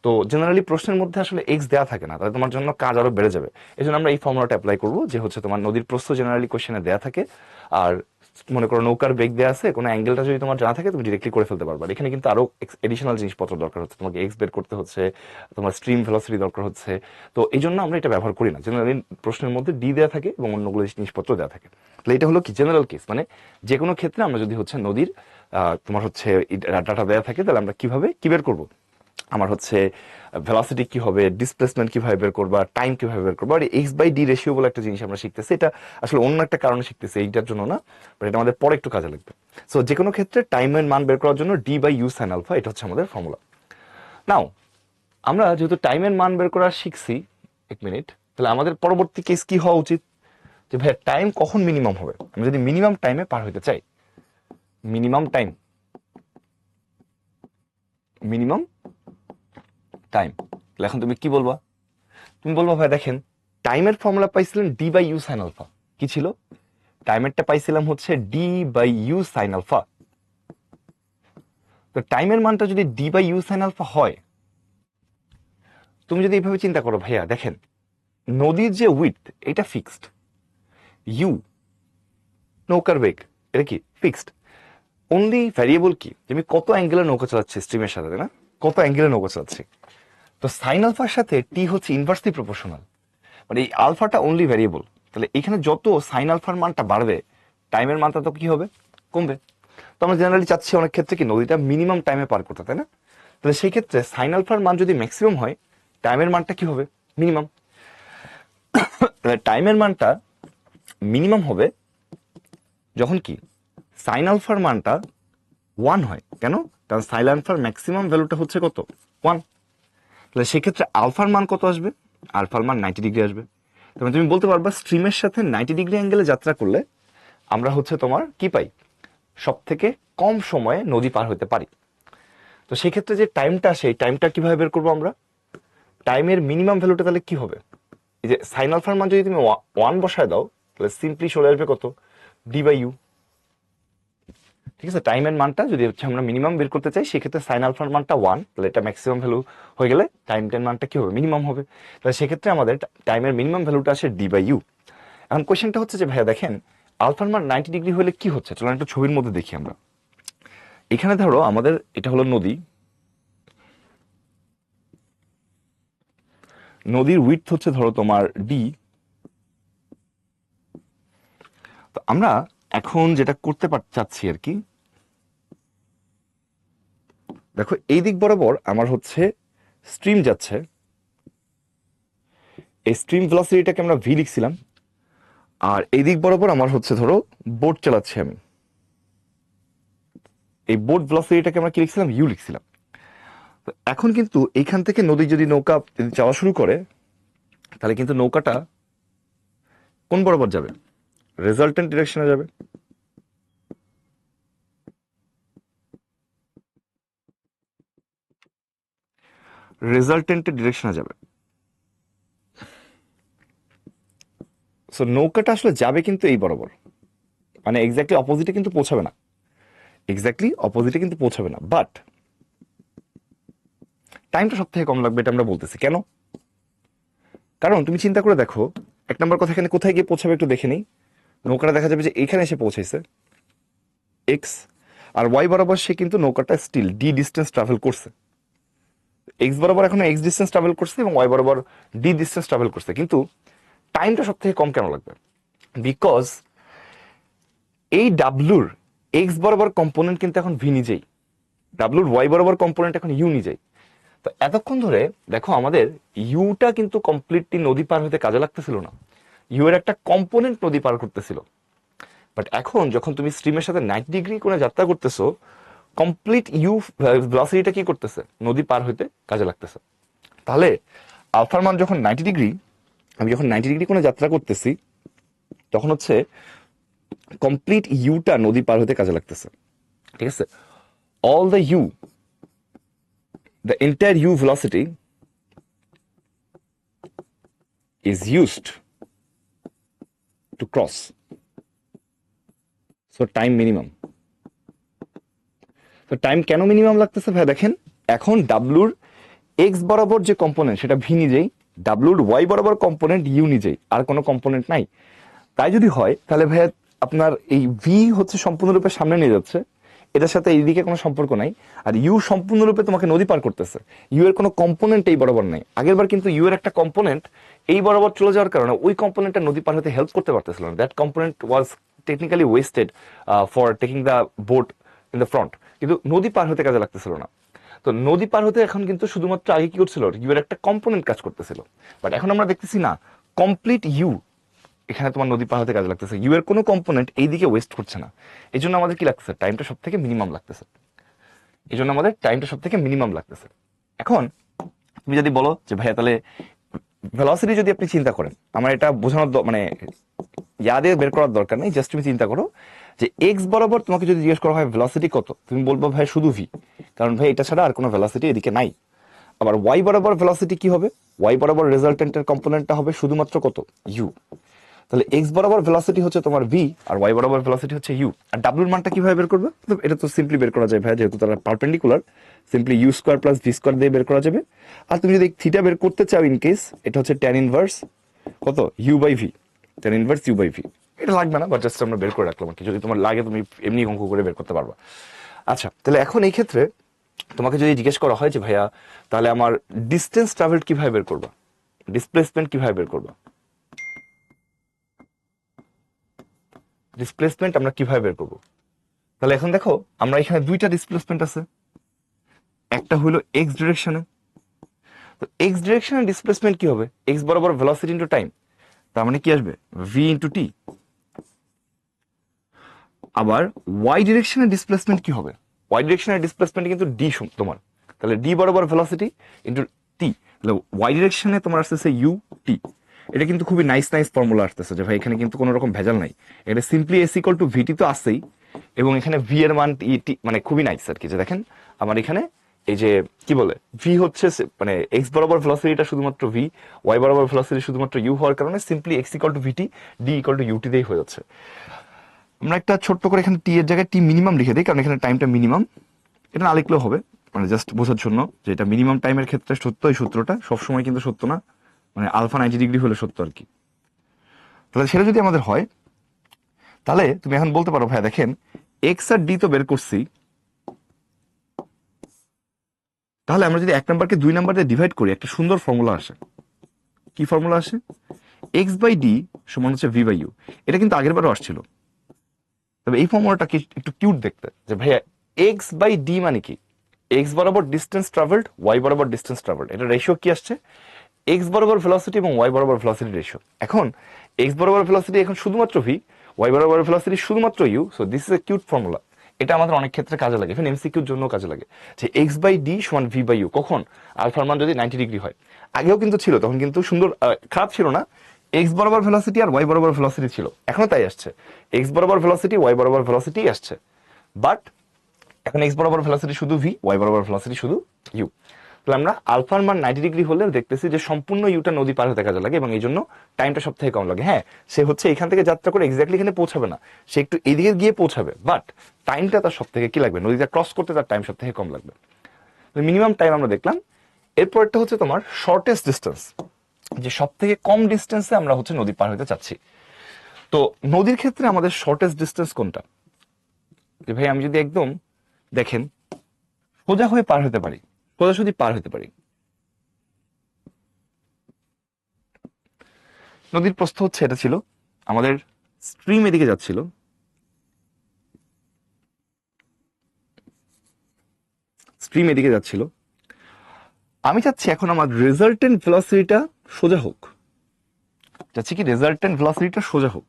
তো জেনারেলি প্রশ্নের মধ্যে আসলে এক্স দেওয়া থাকে না, তাহলে তোমার জন্য কাজ আরো বেড়ে যাবে। এই জন্য আমরা এই ফর্মুলাটা অ্যাপ্লাই করবো যে হচ্ছে তোমার নদীর প্রস্থ জেনারেলি কোশ্চেনে দেওয়া থাকে, আর মনে করো নৌকার বেগ দেওয়া আছে, কোনো অ্যাঙ্গেলটা যদি তোমার জানা থাকে তুমি ডিরেক্টলি করে ফেলতে পারবে। এখানে কিন্তু আরো এডিশনাল জিনিসপত্র দরকার হচ্ছে, তোমাকে এক্স বের করতে হচ্ছে, তোমার স্ট্রিম ভেলোসিটি দরকার হচ্ছে। তো এই জন্য আমরা এটা ব্যবহার করি না, জেনারেলি প্রশ্নের মধ্যে ডি দেওয়া থাকে এবং অন্যগুলো জিনিসপত্র দেওয়া থাকে। তাহলে এটা হলো কি জেনারেল কেস, মানে যে কোনো ক্ষেত্রে আমরা যদি হচ্ছে নদীর তোমার হচ্ছে ডাটা দেওয়া থাকে, তাহলে আমরা কিভাবে কি বের করবো, আমার হচ্ছে ভেলোসিটি কি হবে, ডিসপ্লেসমেন্ট কিভাবে বের করবা, টাইম কিভাবে বের করবা, আর এক্স বাই ডি রেশিও বলে একটা জিনিস আমরা শিখতেছি। এটা আসলে অন্য একটা কারণে শিখতেছি, এইটার জন্য না, বাট এটা আমাদের পরে একটু কাজে লাগবে। সো যে কোনো ক্ষেত্রে টাইমের মান বের করার জন্য d by you sine alpha, এটা হচ্ছে আমাদের ফর্মুলা। নাও আমরা যেহেতু টাইমের মান বের করা শিখছি, এক মিনিট, তাহলে আমাদের পরবর্তী কেস কি হওয়া উচিত? যে ভাই টাইম কখন মিনিমাম হবে, আমি যদি মিনিমাম টাইমে পার হইতে চাই, মিনিমাম টাইম, মিনিমাম টাইম, তাহলে এখন তুমি কি বলবা? তুমি বলবো ভাই দেখেন টাইমের ফর্মুলা পাইছিলেন D by you sine alpha, কি ছিল? টাইমেরটা পাইছিলাম হচ্ছে D by you sine alpha. তো টাইমের মানটা যদি D by you sine alpha হয়, তুমি যদি এইভাবে চিন্তা করো ভাইয়া দেখেন নদীর যে উইথ এটা ফিক্সড, ইউ নৌকার বেগ এটা কি ফিক্সড, অনলি ভ্যারিয়েবল কি যে আমি কত অ্যাঙ্গেলে নৌকা চালাচ্ছি স্ট্রিমের সাথে, না কত অ্যাঙ্গেলে নৌকা চালাচ্ছি। তো সাইন আলফার সাথে টি হচ্ছে ইনভার্সলি প্রপোর্শনাল, মানে এই আলফাটা অনলি ভ্যারিয়েবল। তাহলে এখানে যত সাইন আলফার মানটা বাড়বে টাইমের মানটা তো কি হবে, কমবে। তো আমরা জেনারেলি চাচ্ছি অনেক ক্ষেত্রে কি নদীটা মিনিমাম টাইমে পার করতে, তাই না? তাহলে সেই ক্ষেত্রে সাইন আলফার মান যদি ম্যাক্সিমাম হয় টাইমের মানটা কি হবে, মিনিমাম। তাহলে টাইমের মানটা মিনিমাম হবে যখন কি সাইন আলফার মানটা 1 হয়। কেন? কারণ সাইন আলফার ম্যাক্সিমাম ভ্যালুটা হচ্ছে কত 1। তাহলে সেক্ষেত্রে আলফার মান কত আসবে? আলফার মান 90 ডিগ্রি আসবে। তাহলে তুমি বলতে পারবা স্ট্রিমের সাথে 90 ডিগ্রি অ্যাঙ্গেলে যাত্রা করলে আমরা হচ্ছে তোমার কি পাই, সব থেকে কম সময়ে নদী পার হতে পারি। তো সেক্ষেত্রে যে টাইমটা, সেই টাইমটা কিভাবে বের করবো আমরা? টাইমের মিনিমাম ভ্যালুটা তাহলে কি হবে? এই যে সাইন আলফার মান যদি তুমি 1 বসায় দাও, তাহলে সিম্পলি চলে আসবে কত, d/u। ঠিক আছে, টাইমের মানটা যদি হচ্ছে আমরা মিনিমাম বের করতে চাই, সেক্ষেত্রে সাইন আলফার মানটা 1, তাহলে এটা ম্যাক্সিমাম ভ্যালু হয়ে গেলে টাইমটার মানটা কি হবে, মিনিমাম হবে। তাহলে সেক্ষেত্রে আমাদের টাইমের মিনিমাম ভ্যালুটা আসে d/u। এখন কোয়েশ্চেনটা হচ্ছে যে ভাইয়া দেখেন আলফার মান 90 ডিগ্রি হলে কি হচ্ছে, চলো একটা ছবির মধ্যে দেখি আমরা। এখানে ধরো আমাদের এটা হলো নদী, নদীর উইডথ হচ্ছে ধরো তোমার d। তো আমরা এখন যেটা করতে চাচ্ছি আর কি, দেখো এই দিক বরাবর আমার হচ্ছে স্ট্রিম যাচ্ছে, এই স্ট্রিম ভেলোসিটিটাকে আমরা ভি লিখছিলাম, আর এই দিক বরাবর আমার হচ্ছে ধরো বোট চালাচ্ছি আমি, এই বোট ভেলোসিটিটাকে আমরা কি লিখছিলাম, ইউ লিখছিলাম। তো এখন কিন্তু এইখান থেকে নদী যদি নৌকা যদি যাওয়া শুরু করে, তাহলে কিন্তু নৌকাটা কোন বরাবর যাবে, রেজাল্টেন্ট ডিরেকশনে যাবে। রেজাল্টেন্টের ডিরেকশনে যাবে। সো নৌকাটা আসলে যাবে কিন্তু এই বরাবর, মানে এক্স্যাক্টলি অপোজিটে কিন্তু পৌঁছাবে না, এক্স্যাক্টলি অপোজিটে কিন্তু পৌঁছাবে না, বাট টাইমটা সব থেকে কম লাগবে, এটা আমরা বলতেছি কেন? কারণ তুমি চিন্তা করে দেখো, এক নম্বর কথা, এখানে কোথায় গিয়ে পৌঁছাবে একটু দেখে নিই। নৌকাটা দেখা যাবে যে এখানে এসে পৌঁছাইছে এক্স, আর ওয়াই বরাবর সে কিন্তু নৌকাটা স্টিল ডি ডিস্টেন্স ট্রাভেল করছে। এক্স বরাবর এখন এক্স ডিস্টেন্স ট্রাভেল করছে এবং ওয়াই বরাবর ডি ডিস্টেন্স ট্রাভেল করছে, কিন্তু টাইমটা সব থেকে কম কেন লাগবে? বিকজ এই ডাব্লুর এক্স বরাবর কম্পোনেন্ট কিন্তু এখন ভি নিজেই, ডাব্লুর ওয়াই বরাবর কম্পোনেন্ট এখন ইউ নিজেই। তো এতক্ষণ ধরে দেখো আমাদের ইউটা কিন্তু কমপ্লিটলি নদী পার হতে কাজে লাগতেছিল না, ইউ এর একটা কম্পোনেন্ট নদী পার করতেছিল। বাট এখন যখন তুমি স্ট্রিমের সাথে 90 ডিগ্রি করে যাত্রা করতেছো, কমপ্লিট ইউ ভেলোসিটিটা কি করতেছে, নদী পার হইতে কাজে লাগতেছে। তাহলে আলফার মান যখন 90 ডিগ্রি, আমি যখন 90 ডিগ্রি করে যাত্রা করতেছি, তখন হচ্ছে কমপ্লিট ইউটা নদী পার হতে কাজে লাগতেছে। ঠিক আছে, all the u, the entire u velocity is used to cross, so time minimum. তো টাইম কেন মিনিমাম লাগতেছে ভাই দেখেন, এখন ডাব্লুর এক্স বরাবর যে কম্পোনেন্ট সেটা ভি নিজেই, ডাব্লুর ওয়াই বরাবর কম্পোনেন্ট ইউ নিজেই, আর কোনো কম্পোনেন্ট নাই। তাই যদি হয় তাহলে ভাইয়া আপনার এই ভি হচ্ছে সম্পূর্ণরূপে সামনে নিয়ে যাচ্ছে, এটার সাথে এইদিকে কোনো সম্পর্ক নাই, আর ইউ সম্পূর্ণরূপে তোমাকে নদী পার করতেছে, ইউ এর কোনো কম্পোনেন্ট এই বরাবর নাই। আগের বার কিন্তু ইউ এর একটা কম্পোনেন্ট এই বরাবর চলে যাওয়ার কারণে ওই কম্পোনেন্টটা নদী পার হতে হেল্প করতে পারতেছিল না, that component was technically wasted for taking the boat in the front, কিন্তু নদী পার হতে কাজে লাগতেছিল না। তো নদী পার হতে এখন কিন্তু শুধুমাত্র আগে কি করছিল, ইউ এর একটা কম্পোনেন্ট কাজ করতেছিল, বাট এখন আমরা দেখতেছি না, কমপ্লিট ইউ এখানে তোমার নদী পার হতে কাজে লাগতেছে, ইউ এর কোনো কম্পোনেন্ট এইদিকে ওয়েস্ট করছে না। এই জন্য আমাদের কি লাগতেছে, টাইমটা সব থেকে মিনিমাম লাগতেছে, এই জন্য আমাদের টাইমটা সব থেকে মিনিমাম লাগতেছে। এখন তুমি যদি বলো যে ভাইয়া তাহলে ভেলোসিটি যদি আপনি চিন্তা করেন, আমার এটা বোঝানোর মানে ইয়াদে বের করার দরকার নেই, জাস্ট তুমি চিন্তা করো যে এক্স বরাবর তোমাকে যদি জিজ্ঞেস করা হয় ভেলোসিটি কত, তুমি বলবো ভাই শুধু ভি, কারণ ভাই এটা ছাড়া আর কোনো ভেলোসিটি এদিকে নাই। আবার ওয়াই বরাবর ভেলোসিটি কি হবে, ওয়াই বরাবর রেজাল্টেন্টের কম্পোনেন্টটা হবে শুধুমাত্র কত, ইউ। তাহলে এক্স বরাবর ভেলোসিটি হচ্ছে তোমার ভি, আর ওয়াই বরাবর ভেলোসিটি হচ্ছে ইউ। আর ডাব্লুর মানটা কিভাবে বের করবে, এটা তো সিম্পলি বের করা যায় ভাই, যেহেতু তারা perpendicular, simply u square plus V square দিয়ে বের করা যাবে। আর তুমি যদি থিটা বের করতে চাও ইন কেস, এটা হচ্ছে ট্যান ইনভার্স কত, u by v, tan inverse u by v. এটা লাগবে না, বাট জাস্ট আমরা বের করে রাখলাম আর কি, যদি তোমার লাগে তুমি এমনি অঙ্ক করে বের করতে পারবা। আচ্ছা, তাহলে এখন এই ক্ষেত্রে তোমাকে যদি জিজ্ঞেস করা হয় যে ভাইয়া তাহলে আমার ডিস্টেন্স ট্রাভেল কিভাবে বের করবা, ডিসপ্লেসমেন্ট কিভাবে বের করবা, ডিসপ্লেসমেন্ট আমরা কিভাবে বের করবো? তাহলে এখন দেখো আমরা এখানে দুইটা ডিসপ্লেসমেন্ট আছে, একটা হলো এক্স ডিরেকশনে, তো এক্স ডিরেকশনে ডিসপ্লেসমেন্ট কি হবে, এক্স বরাবর ভেলোসিটি ইনটু টাইম, তার মানে কি আসবে ভি ইনটু টি। আবার ওয়াই ডিরেকশনে ডিসপ্লেসমেন্ট কি হবে, ওয়াই ডিরেকশনের ডিসপ্লেসমেন্ট কিন্তু ডি তোমার, তাহলে ডি বরাবর ভেলোসিটি ইন্টু টি, তাহলে ওয়াই ডিরেকশনে তোমার আসতেছে ইউ টি। এটা কিন্তু খুবই নাইস ফর্মুলা আসতেছে যে ভাই এখানে কিন্তু কোনো রকম ভেজাল নাই, এটা সিম্পলি এস ইকুয়াল টু ভিটি তো আসছেই, এবং এখানে ভি এর মান টি, মানে খুবই নাইস আর কি। যে দেখেন আমার এখানে এই যে কি বলে ভি হচ্ছে মানে এক্স বরাবর ভেলোসিটিটা শুধুমাত্র ভি, ওয়াই বরাবর ভেলোসিটি শুধুমাত্র ইউ হওয়ার কারণে simply x equal to v t, d equal to u t দিয়েই হয়ে যাচ্ছে। আমরা একটা ছোট্ট করে এখানে টি এর জায়গায় টি মিনিমাম লিখে দিই, কারণ এখানে টাইমটা মিনিমাম, এটা না লিখলেও হবে, মানে জাস্ট বোঝার জন্য যে এটা মিনিমাম টাইমের ক্ষেত্রে সত্য। এই সূত্রটা সবসময় কিন্তু সত্য না, মানে আলফা 90 ডিগ্রি হলে সত্য আর কি। তাহলে সেটা যদি আমাদের হয়, তাহলে তুমি এখন বলতে পারো ভাই দেখেন এক্স আর ডি তো বের করছি, তাহলে আমরা যদি 1 নাম্বারকে 2 নাম্বার দিয়ে ডিভাইড করি একটা সুন্দর ফর্মুলা আসে। কি ফর্মুলা আসে? এক্স বাই ডি সমান হচ্ছে ভি বাই ইউ। এটা কিন্তু আগের বারও আসছিল, তবে এই ফর্মুলাটাকে একটু কিউট দেখতে, যে ভাইয়া এক্স বাই ডি মানে কি? এক্স বরাবর ডিস্টেন্স ট্রাভেলড, ওয়াই বরাবর ডিস্টেন্স ট্রাভেলড, এটা রেশিও কি আসছে? এক্স বরাবর ভেলোসিটি এবং ওয়াই বরাবর ভেলোসিটি রেশিও। এখন এক্স বরাবর ভেলোসিটি এখন শুধুমাত্র ভি, ওয়াই বরাবর ভেলোসিটি শুধুমাত্র u. So this is a cute formula. এটা আমাদের অনেক ক্ষেত্রে কাজে লাগে, ইভেন এমসিকিউর জন্য কাজে লাগে, যে এক্স বাই ডি সমান ভি বাই ইউ। কখন? আলফার মান যদি 90 ডিগ্রি হয়। আগেও কিন্তু ছিল, তখন কিন্তু সুন্দর, খারাপ ছিল না। এক্স বরাবর ভেলোসিটি আর ওয়াই বরাবর ভেলোসিটি ছিল, এখনো তাই আসছে, এক্স বরাবর ভেলোসিটি ওয়াই বরাবর ভেলোসিটি আসছে। বাট এখন এক্স বরাবর ভেলোসিটি শুধু ভি, ওয়াই বরাবর ভেলোসিটি শুধু ইউ। তাহলে আমরা আলফার মান 90 ডিগ্রি হলে দেখতেছি যে সম্পূর্ণ ইউটা নদী পার হতে কাজে লাগে, এবং এই জন্য টাইমটা সব থেকে কম লাগে। হ্যাঁ, সে হচ্ছে এখান থেকে যাত্রা করে এক্স্যাক্টলি এখানে পৌঁছাবে না, সে একটু এদিকে গিয়ে পৌঁছাবে, বাট টাইমটা তার সব থেকে কি লাগবে, নদীটা ক্রস করতে তার টাইম সব থেকে কম লাগবে। মিনিমাম টাইম আমরা দেখলাম। এরপরটা হচ্ছে তোমার শর্টেস্ট ডিস্টেন্স, যে সব থেকে কম ডিস্টেন্সে আমরা হচ্ছে নদী পার হতে চাচ্ছি। তো নদীর ক্ষেত্রে আমাদের শর্টেস্ট ডিস্টেন্স কোনটা? যে ভাই আমি যদি একদম দেখেন সোজা হয়ে পার হতে পারি, সোজাসুজি পার হতে পারি। নদীর প্রস্থ হচ্ছে এটা ছিল, আমাদের স্ট্রিম এদিকে যাচ্ছিল, স্ট্রিম এদিকে যাচ্ছিল। আমি চাচ্ছি এখন আমার রেজাল্টেন্ট ভেলোসিটিটা সোজা হোক, চাচ্ছি কি রেজাল্টেন্ট ভেলোসিটিটা সোজা হোক।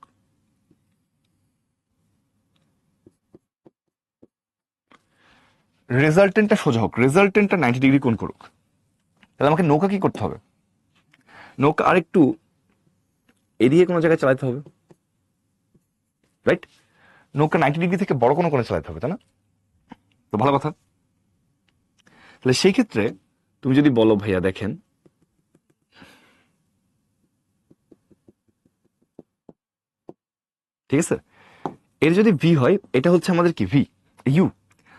রেজাল্টেন্টটা সোজা হোক, রেজাল্টেন্টটা 90 ডিগ্রি কোণ করুক। তাহলে আমাকে নৌকা কি করতে হবে? নৌকা আরেকটু এদিকে কোনো জায়গায় চালাতে হবে, রাইট? নৌকা 90 ডিগ্রি থেকে বড় কোনো কোণে চালাতে হবে, তাই না? তো ভালো কথা। তাহলে সেই ক্ষেত্রে তুমি যদি বলো ভাইয়া দেখেন ঠিক আছে, এর যদি ভি হয়, এটা হচ্ছে আমাদের কি ভি ইউ,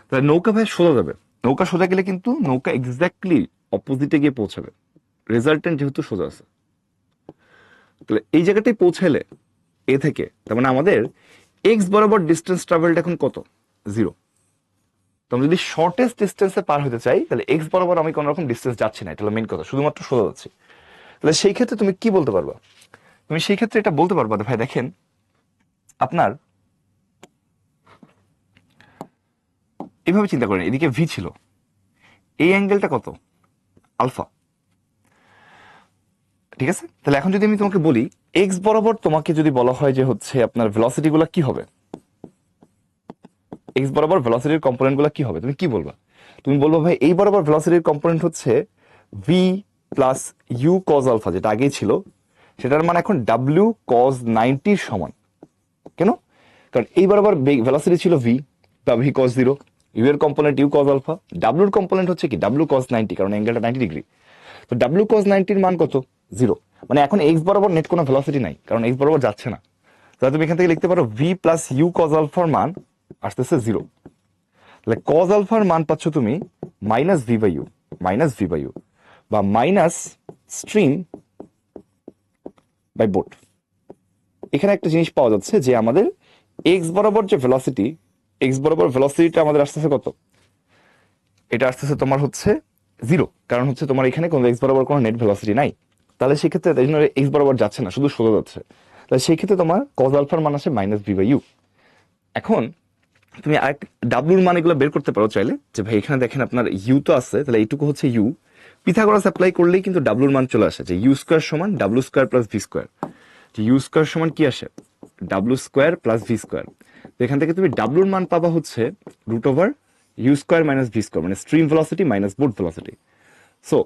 তাহলে নৌকা ভাই সোজা যাবে। নৌকা সোজা গেলে কিন্তু নৌকা এক্স্যাক্টলি অপোজিটে গিয়ে পৌঁছাবে, রেজাল্টেন্ট যেহেতু সোজা আছে। তাহলে এই জায়গাটায় পৌঁছালে এ থেকে, তার মানে আমাদের এক্স বরাবর ডিস্টেন্স ট্রাভেলড এখন কত? 0। তো আমি যদি শর্টেস্ট ডিস্টেন্সে পার হতে চাই, তাহলে এক্স বরাবর আমি কোনো রকম ডিস্টেন্স যাচ্ছি না, এটা হলো মেইন কথা, শুধুমাত্র সোজা যাচ্ছি। তাহলে সেই ক্ষেত্রে তুমি কি বলতে পারবা? তুমি সেই ক্ষেত্রে এটা বলতে পারবা ভাই দেখেন আপনার এইভাবে চিন্তা করেন, এদিকে ভি ছিল, এই অ্যাঙ্গেলটা কত? আলফা, ঠিক আছে? তাহলে এখন যদি আমি তোমাকে বলি এক্স বরাবর, তোমাকে যদি বলা হয় যে হচ্ছে আপনার ভেলোসিটি গুলা কি হবে, এক্স বরাবর ভেলোসিটির কম্পোনেন্ট গুলা কি হবে, তুমি কি বলবা? তুমি বলবো ভাই এই বরাবর ভেলোসিটির কম্পোনেন্ট হচ্ছে V plus you cos alpha, যেটা আগেই ছিল, সেটার মানে এখন ডাব্লিউ কজ 90 সমান। কেন? কারণ এই বরাবর ভেলোসিটি ছিল ভি বা ভি কজ 0, ইউ এর কম্পোনেন্ট ইউ কজ আলফা, ডাব্লিউর কম্পোনেন্ট হচ্ছে কি ডাব্লিউ কজ 90, কারণ অ্যাঙ্গেলটা 90 ডিগ্রি। তো ডাব্লিউ কজ 90 মান কত? 0। মানে এখন এক্স বরাবর নেট কোনো ভেলোসিটি নাই, কারণ এক্স বরাবর যাচ্ছে না। তাহলে তুমি এখান থেকে লিখতে পারো ভি প্লাস ইউ কজ আলফার মান আসতেছে 0। তাহলে কজ আলফার মান পাচ্ছ তুমি minus v by u, minus v by u, বা মাইনাস স্ট্রিম বাই বোট। এখানে একটা জিনিস পাওয়া যাচ্ছে যে আমাদের এক্স বরাবর যে ভেলোসিটি, এক্স বরাবর ভেলোসিটিটা আমাদের আসতেছে কত? এটা আসতেছে তোমার হচ্ছে 0, কারণ হচ্ছে তোমার এখানে কোনো এক্স বরাবর কোনো নেট ভেলোসিটি নাই। তাহলে সেক্ষেত্রে তাই জন্য এক্স বরাবর যাচ্ছে না, শুধু সোজা যাচ্ছে। তাহলে সেই ক্ষেত্রে তোমার কজ আলফার মান আসে মাইনাস ভি বাই ইউ। এখন তুমি আরেক ডাব্লুর মান এগুলো বের করতে পারো চাইলে, যে ভাই এখানে দেখেন আপনার ইউ তো আছে, তাহলে এইটুকু হচ্ছে ইউ, পিথাগোরাস অ্যাপ্লাই করলেই কিন্তু ডাব্লুর মান চলে আসে, যে ইউ স্কোয়ার সমান W square plus V square. যে ইউ স্কোয়ার সমান কি আসে? W square plus V square. তো এখান থেকে তুমি ডাব্লুর মান পাবা হচ্ছে √/, U square minus V square, মানে stream velocity minus boat velocity. So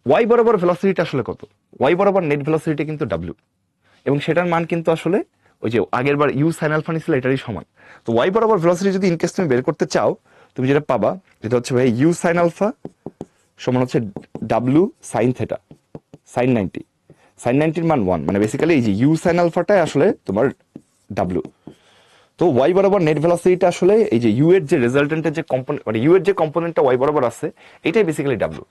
Y বরাবর ভেলোসিটিটা আসলে কত? ওয়াই বরাবর নেট ভেলোসিটি কিন্তু ডাব্লিউ, এবং সেটার মান কিন্তু আসলে ওই যে আগের বার ইউ সাইন আলফা নিছিল এটারই সমান। তো ওয়াই বরাবর ভেলোসিটি যদি ইনকেস তুমি বের করতে চাও, তুমি যেটা পাবা যেটা হচ্ছে ভাই ইউ সাইন আলফা সমান হচ্ছে W sine theta sine 90। Sine 90-র মান 1, মানে বেসিক্যালি এই যে ইউ সাইন আলফাটাই আসলে তোমার ডাব্লিউ। তো ওয়াই বরাবর নেট ভেলোসিটিটা আসলে এই যে ইউ এর যে রেজাল্টেন্টের যে কম্পোনেন্ট, মানে ইউ এর যে কম্পোনেন্টটা ওয়াই বরাবর আছে এটাই বেসিক্যালি ডাব্লিউ।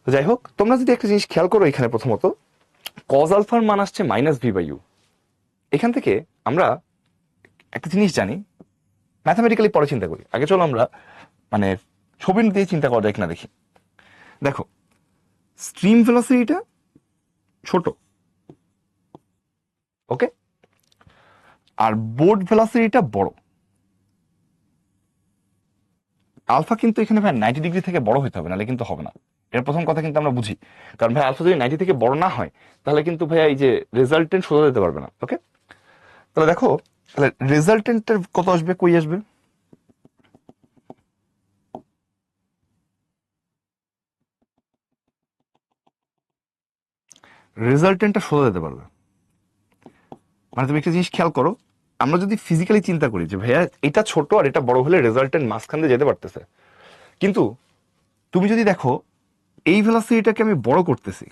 তো যাই হোক, তোমরা যদি একটা জিনিস খেয়াল করো, এখানে প্রথমত কজ আলফার মান আসছে মাইনাস ভি বাই ইউ। এখান থেকে আমরা একটা জিনিস জানি, ম্যাথামেটিক্যালি পরে চিন্তা করি, আগে চলো আমরা মানে ছবি দিয়ে চিন্তা করা যায় কিনা দেখি। দেখো স্ট্রিম ভেলোসিটিটা ছোট, ওকে, আর বোর্ড ভেলোসিটিটা বড়। আলফা কিন্তু এখানে ভাই 90 ডিগ্রি থেকে বড় হতে হবে, নাহলে কিন্তু হবে না। এর প্রথম কথা কিন্তু আমরা বুঝি, কারণ ভাই আলফা যদি 90 থেকে বড় না হয় তাহলে কিন্তু ভাইয়া এই যে রেজাল্টেন্ট সোজা দিতে পারবে না। ওকে, তাহলে দেখো, তাহলে রেজাল্টেন্টের কত আসবে, কই আসবে? রেজাল্টেন্টটা সোজা দিতে পারবে, মানে তুমি একটা জিনিস খেয়াল করো, আমরা যদি ফিজিক্যালি চিন্তা করি যে ভাইয়া এটা ছোট আর এটা বড় হলে রেজাল্টেন্ট মাঝখান দিয়ে যেতে পারতেছে, কিন্তু তুমি যদি দেখো এই ভেলোসিটিটাকে আমি বড় করতেছি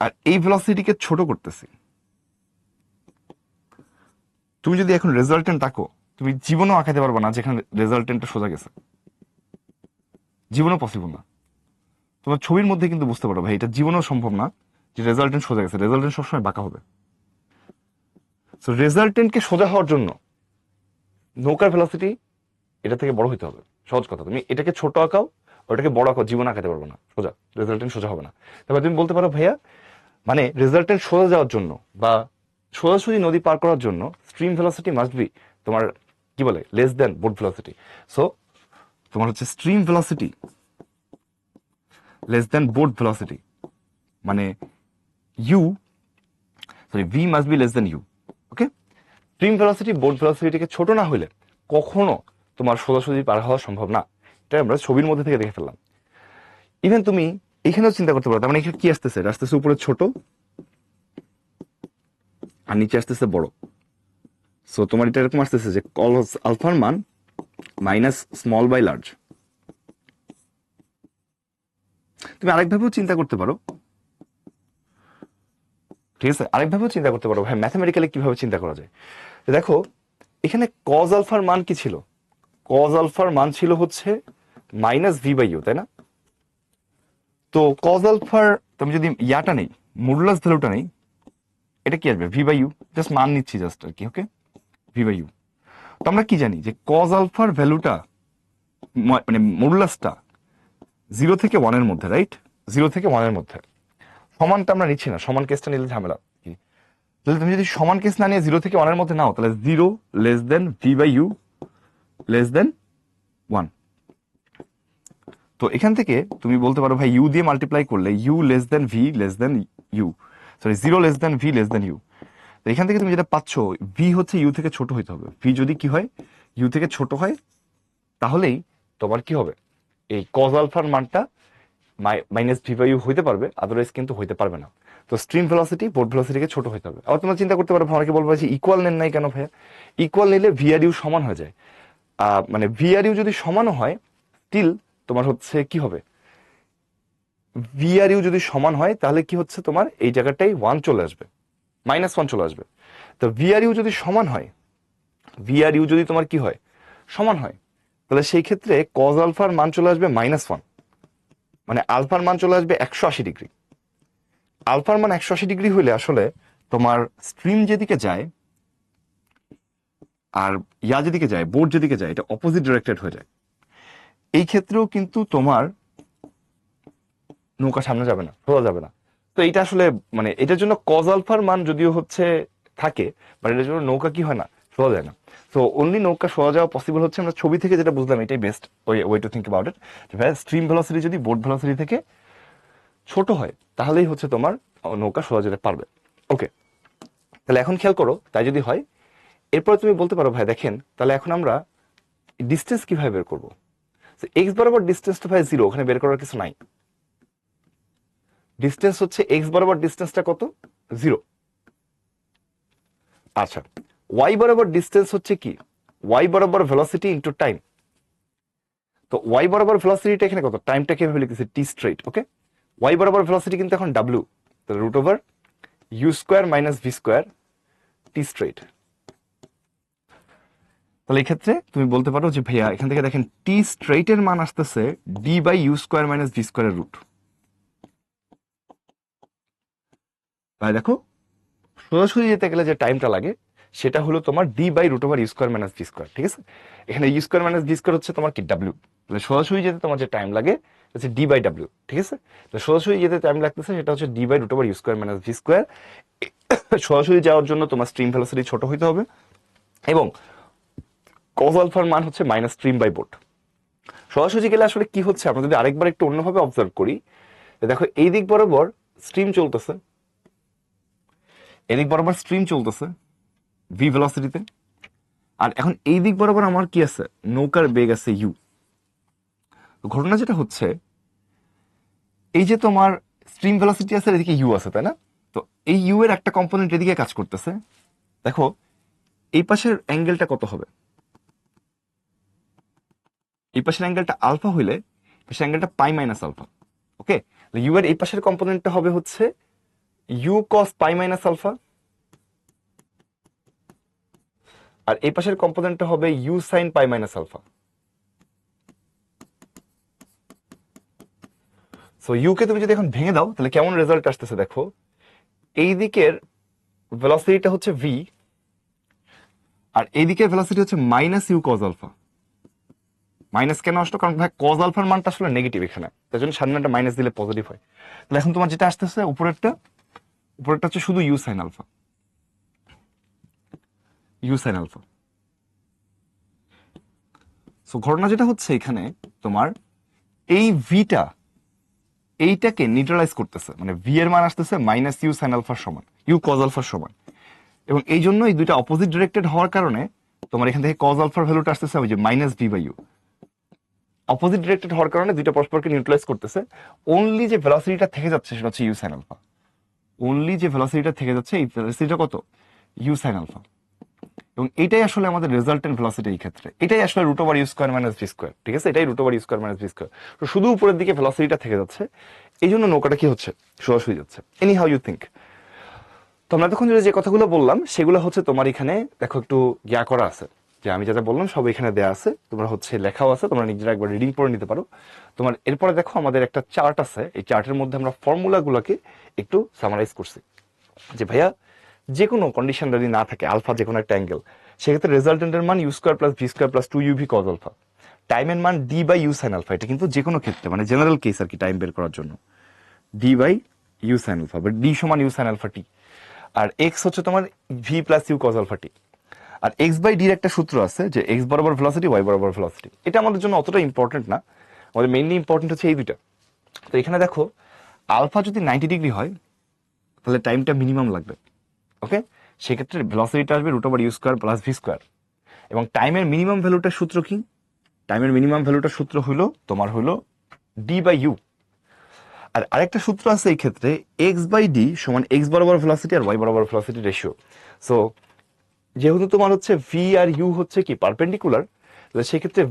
আর এই ভেলোসিটিকে ছোট করতেছি, তুমি যদি এখন রেজাল্টেন্ট আঁকো, তুমি জীবনও আঁকাতে পারবে না যেখানে রেজাল্টেন্টটা সোজা গেছে, জীবনও পসিবল না। তোমার ছবির মধ্যে কিন্তু বুঝতে পারো ভাই এটা জীবনেও সম্ভব না যে রেজাল্টেন্ট সোজা গেছে, রেজাল্টেন্ট সবসময় বাঁকা হবে। সো রেজাল্টেন্টকে সোজা হওয়ার জন্য নৌকার ভেলোসিটি এটা থেকে বড় হইতে হবে। সহজ কথা, তুমি এটাকে ছোট আঁকাও ওটাকে বড় আঁকাও, জীবন আঁকাতে পারবে না সোজা, রেজাল্টেন্ট সোজা হবে না। তারপর তুমি বলতে পারো ভাইয়া মানে রেজাল্টেন্ট সোজা যাওয়ার জন্য বা সোজাসুজি নদী পার করার জন্য স্ট্রিম ভেলোসিটি মাস্ট বি তোমার কি বলে less than boat velocity. So তোমার হচ্ছে stream velocity less than boat velocity, মানে U sorry V must be less than U. Okay, stream velocity boat ভেলোসিটিকে ছোট না হলে কখনো তোমার সোজাসুজি পার হওয়া সম্ভব না। এটা আমরা ছবির মধ্যে থেকে দেখে ফেললাম। ইভেন তুমি এখানেও চিন্তা করতে পারো, তার মানে এখানে কি আসতেছে, আসতেছে উপরে ছোট আর নিচে আসতেছে বড়। সো তোমার এটা এরকম আসতেছে যে কজ আলফার মান মাইনাস স্মল বাই লার্জ। তুমি আরেকভাবেও চিন্তা করতে পারো, ঠিক আছে, আরেকভাবেও চিন্তা করতে পারো ভাই ম্যাথামেটিক্যালি কিভাবে চিন্তা করা যায়। দেখো এখানে কজ আলফার মান কি ছিল, কজ আলফার মান ছিল হচ্ছে মাইনাস ভি বাই ইউ, তাই না? তো কজ আলফার তুমি যদি ইয়াটা নেই, মডুলাস ভ্যালুটা নেই, এটা কি আসবে ভি বাই ইউ, জাস্ট মান নিচ্ছি জাস্ট আর কি। ওকে, ভি বাই ইউ। তো আমরা কি জানি যে কজ আলফার ভ্যালুটা মানে মডুলাসটা 0 থেকে 1-এর মধ্যে, রাইট? 0 থেকে 1-এর মধ্যে। সমানটা আমরা নিচ্ছি না, সমান কেসটা নিলে ঝামেলা কি। তাহলে তুমি যদি সমান কেস না নিয়ে 0 থেকে 1-এর মধ্যে নাও, তাহলে 0 less than v by u less than 1। তো এখান থেকে তুমি বলতে পারো ভাই ইউ দিয়ে মাল্টিপ্লাই করলে u less than v less than u, sorry 0 less than v less than u. তো এখান থেকে তুমি যেটা পাচ্ছ, ভি হচ্ছে ইউ থেকে ছোট হইতে হবে। ভি যদি কি হয়, ইউ থেকে ছোট হয়, তাহলেই তোমার কি হবে, এই কজ আলফার মানটা মাইনাস ভি বাই ইউ হইতে পারবে, আদারওয়াইজ কিন্তু হইতে পারবে না। তো স্ট্রিম ভেলোসিটি বোট ভেলোসিটিকে ছোট হইতে হবে। আবার তোমরা চিন্তা করতে পারো, অনেকে বলবো যে ইকুয়াল নেন নাই কেন ভাইয়া? ইকুয়াল নিলে ভি আর ইউ সমান হয়ে যায়। মানে ভি আর ইউ যদি সমানও হয়, স্টিল তোমার হচ্ছে কি হবে, ভি আর ইউ যদি সমান হয় তাহলে কি হচ্ছে, তোমার এই জায়গাটাই 1 চলে আসবে, -1 চলে আসবে। তো ভি আর ইউ যদি সমান হয়, ভি আর ইউ যদি তোমার কি হয়, সমান হয়, তাহলে সেই ক্ষেত্রে কজ আলফার মান চলে আসবে -1, মানে আলফার মান চলে আসবে 180 ডিগ্রি। আলফার মান 180 ডিগ্রি হইলে আসলে তোমার স্ট্রিম যেদিকে যায় আর ইয়া যেদিকে যায়, বোর্ড যেদিকে যায়, এটা অপোজিট ডিরেক্টেড হয়ে যায়। এই ক্ষেত্রেও কিন্তু তোমার নৌকা সামনে যাবে না, সোজা যাবে না। তো এইটা আসলে মানে এটার জন্য কজ আলফার মান যদিও হচ্ছে থাকে, বাট এটার জন্য নৌকা কি হয় না, সোজা যায় না। তো অনলি নৌকা সোজা যাওয়া পসিবল হচ্ছে, আমরা ছবি থেকে যেটা বুঝলাম এটাই best way to think about it. ভাই স্ট্রিম ভেলোসিটি যদি বোর্ড ভেলোসিটি থেকে ছোট হয় তাহলেই হচ্ছে তোমার নৌকা সোজা যেতে পারবে। ওকে, তাহলে এখন খেয়াল করো, তাই যদি হয় এরপর তুমি বলতে পারো ভাই দেখেন তাহলে এখন আমরা ডিস্টেন্স কিভাবে বের করবো? এক্স বরাবর ডিস্টেন্সটা ভাই 0, ওখানে বের করার কিছু নাই। ডিস্টেন্স হচ্ছে এক্স বরাবর ডিস্টেন্সটা কত? 0। আচ্ছা, ওয়াই বরাবর ডিস্টেন্স হচ্ছে কি? ওয়াই বরাবর ভেলোসিটি ইনটু টাইম। তো ওয়াই বরাবর ভেলোসিটিটা এখানে কত? টাইমটা কিভাবে লিখেছি? T straight. ওকে, ওয়াই বরাবর ভেলোসিটি কিন্তু এখন ডাব্লিউ, তাহলে root over u square minus V square t straight. তাহলে এই ক্ষেত্রে তুমি বলতে পারো যে ভাইয়া এখান থেকে দেখেন টি স্ট্রেট এর মান আসতেছে d by u square minus v স্কোয়ারের রুট। ভাই দেখো সোজাসুজি যেতে গেলে যে টাইমটা লাগে সেটা হলো তোমার d by root over u square minus V square. ঠিক আছে, এখানে u square minus V square হচ্ছে তোমার কি ডাব্লিউ, তাহলে সোজাসুজি যেতে তোমার যে টাইম লাগে হচ্ছে ডি বাই ডাব্লিউ। ঠিক আছে, তো সোজাসুজি যেতে টাইম লাগতেছে সেটা হচ্ছে D by root over u square minus V square. সোজাসুজি যাওয়ার জন্য তোমার স্ট্রিম ভেলোসিটি ছোট হইতে হবে এবং কজ আলফার মান হচ্ছে মাইনাস স্ট্রিম বাই বোট। সোজাসুজি গেলে আসলে কি হচ্ছে আমরা যদি আরেকবার একটু অন্যভাবে অবজার্ভ করি, দেখো এই দিক বরাবর স্ট্রিম চলতেছে, এদিক বরাবর স্ট্রিম চলতেছে ভি ভেলোসিটিতে, আর এখন এই দিক বরাবর আমার কি আছে? নৌকার বেগ আছে ইউ। ঘটনা যেটা হচ্ছে এই যে তোমার স্ট্রিম ভেলোসিটি আছে, এদিকে ইউ আছে, তাই না? তো এই ইউ এর একটা কম্পোনেন্ট এদিকে কাজ করতেছে। দেখো এই পাশের অ্যাঙ্গেলটা কত হবে? এই পাশের অ্যাঙ্গেলটা আলফা হইলে পাশের অ্যাঙ্গেলটা pi minus alpha. Okay, u এর এই পাশের কম্পোনেন্টটা হবে হচ্ছে you cos pi minus alpha, আর এই পাশের কম্পোনেন্টটা হবে u sine pi minus alpha. So u কে তুমি যদি এখন ভেঙে দাও তাহলে কেমন রেজাল্ট আসতেছে দেখো, এই দিকের ভেলোসিটিটা হচ্ছে ভি আর এই দিকের ভেলোসিটি হচ্ছে minus u cos alpha. Minus কেন আসলো? কারণ ভাই কজ আলফার মানটা আসলে নেগেটিভ এখানে, তাই জন্য সামনে একটা মাইনাস দিলে পজিটিভ হয়। তাহলে এখন তোমার যেটা আসতেছে উপরেরটা হচ্ছে শুধু u sine alpha, u sine alpha. So ঘটনা যেটা হচ্ছে এখানে তোমার এই ভিটা এইটাকে নিউট্রালাইজ করতেছে, মানে ভি এর মান আসতেছে মাইনাস ইউ সাইন আলফার সমান, ইউ কজ আলফার সমান, এবং এই জন্য এই দুইটা অপোজিট ডিরেক্টেড হওয়ার কারণে তোমার এখান থেকে কজ আলফার ভ্যালুটা আসতেছে ওই যে minus v by u. Opposite directed হওয়ার কারণে দুইটা পরস্পরকে নিউট্রালাইজ করতেছে। অনলি যে ভেলোসিটিটা থেকে যাচ্ছে সেটা হচ্ছে ইউ সাইন আলফা। অনলি যে ভেলোসিটিটা থেকে যাচ্ছে এই ভেলোসিটিটা কত? U sine alpha. এবং এটাই আসলে আমাদের রেজাল্টেন্ট ভেলোসিটি এই ক্ষেত্রে, এটাই আসলে root over u square minus V square. ঠিক আছে, এটাই root over u square minus V square. তো শুধু উপরের দিকে ভেলোসিটিটা থেকে যাচ্ছে, এই জন্য নৌকাটা কি হচ্ছে? সোজাসুজি যাচ্ছে। Anyhow you think. তো আমরা তখন যে কথাগুলো বললাম সেগুলো হচ্ছে তোমার এখানে দেখো একটু ইয়া করা আছে, যে আমি যেটা বললাম সব এখানে দেয়া আছে, তোমরা হচ্ছে লেখাও আছে, তোমরা নিজেরা একবার রিডিং করে নিতে পারো। তোমার এরপরে দেখো আমাদের একটা চার্ট আছে, এই চার্টের মধ্যে আমরা ফর্মুলাগুলোকে একটু সামারাইজ করছি, যে ভাইয়া যে কোনো কন্ডিশন যদি না থাকে আলফা যে কোনো একটা অ্যাঙ্গেল, সেক্ষেত্রে রেজাল্টেন্টের মান u square plus V square plus two u v cos alpha, টাইমের মান d by you sine alpha. এটা কিন্তু যে কোনো ক্ষেত্রে মানে জেনারেল কেস আর কি, টাইম বের করার জন্য d by you sine alpha বা ডি সমান ইউ সাইন আলফা টি, আর এক্স হচ্ছে তোমার V plus you cos alpha t. আর এক্স বাই ডির একটা সূত্র আছে যে এক্স বরাবর ভেলোসিটি ওয়াই বরাবর ভেলোসিটি। এটা আমাদের জন্য অতটা ইম্পর্টেন্ট না, আমাদের মেইনলি ইম্পর্টেন্ট হচ্ছে এই দুইটা। তো এখানে দেখো আলফা যদি 90 ডিগ্রি হয় তাহলে টাইমটা মিনিমাম লাগবে। ওকে, সেক্ষেত্রে ভেলোসিটিটা আসবে root over u square plus V square. এবং টাইমের মিনিমাম ভ্যালুটার সূত্র কি? টাইমের মিনিমাম ভ্যালুটার সূত্র হলো তোমার হলো ডি বাই ইউ। আর আরেকটা সূত্র আছে এই ক্ষেত্রে, এক্স বাই ডি সমান এক্স বরাবর ভেলোসিটি আর ওয়াই বরাবর ভেলোসিটি রেশিও। সো যেহেতু তোমার হচ্ছে ভি আর ইউ হচ্ছে কি পারপেন্ডিকুলার, সেক্ষেত্রে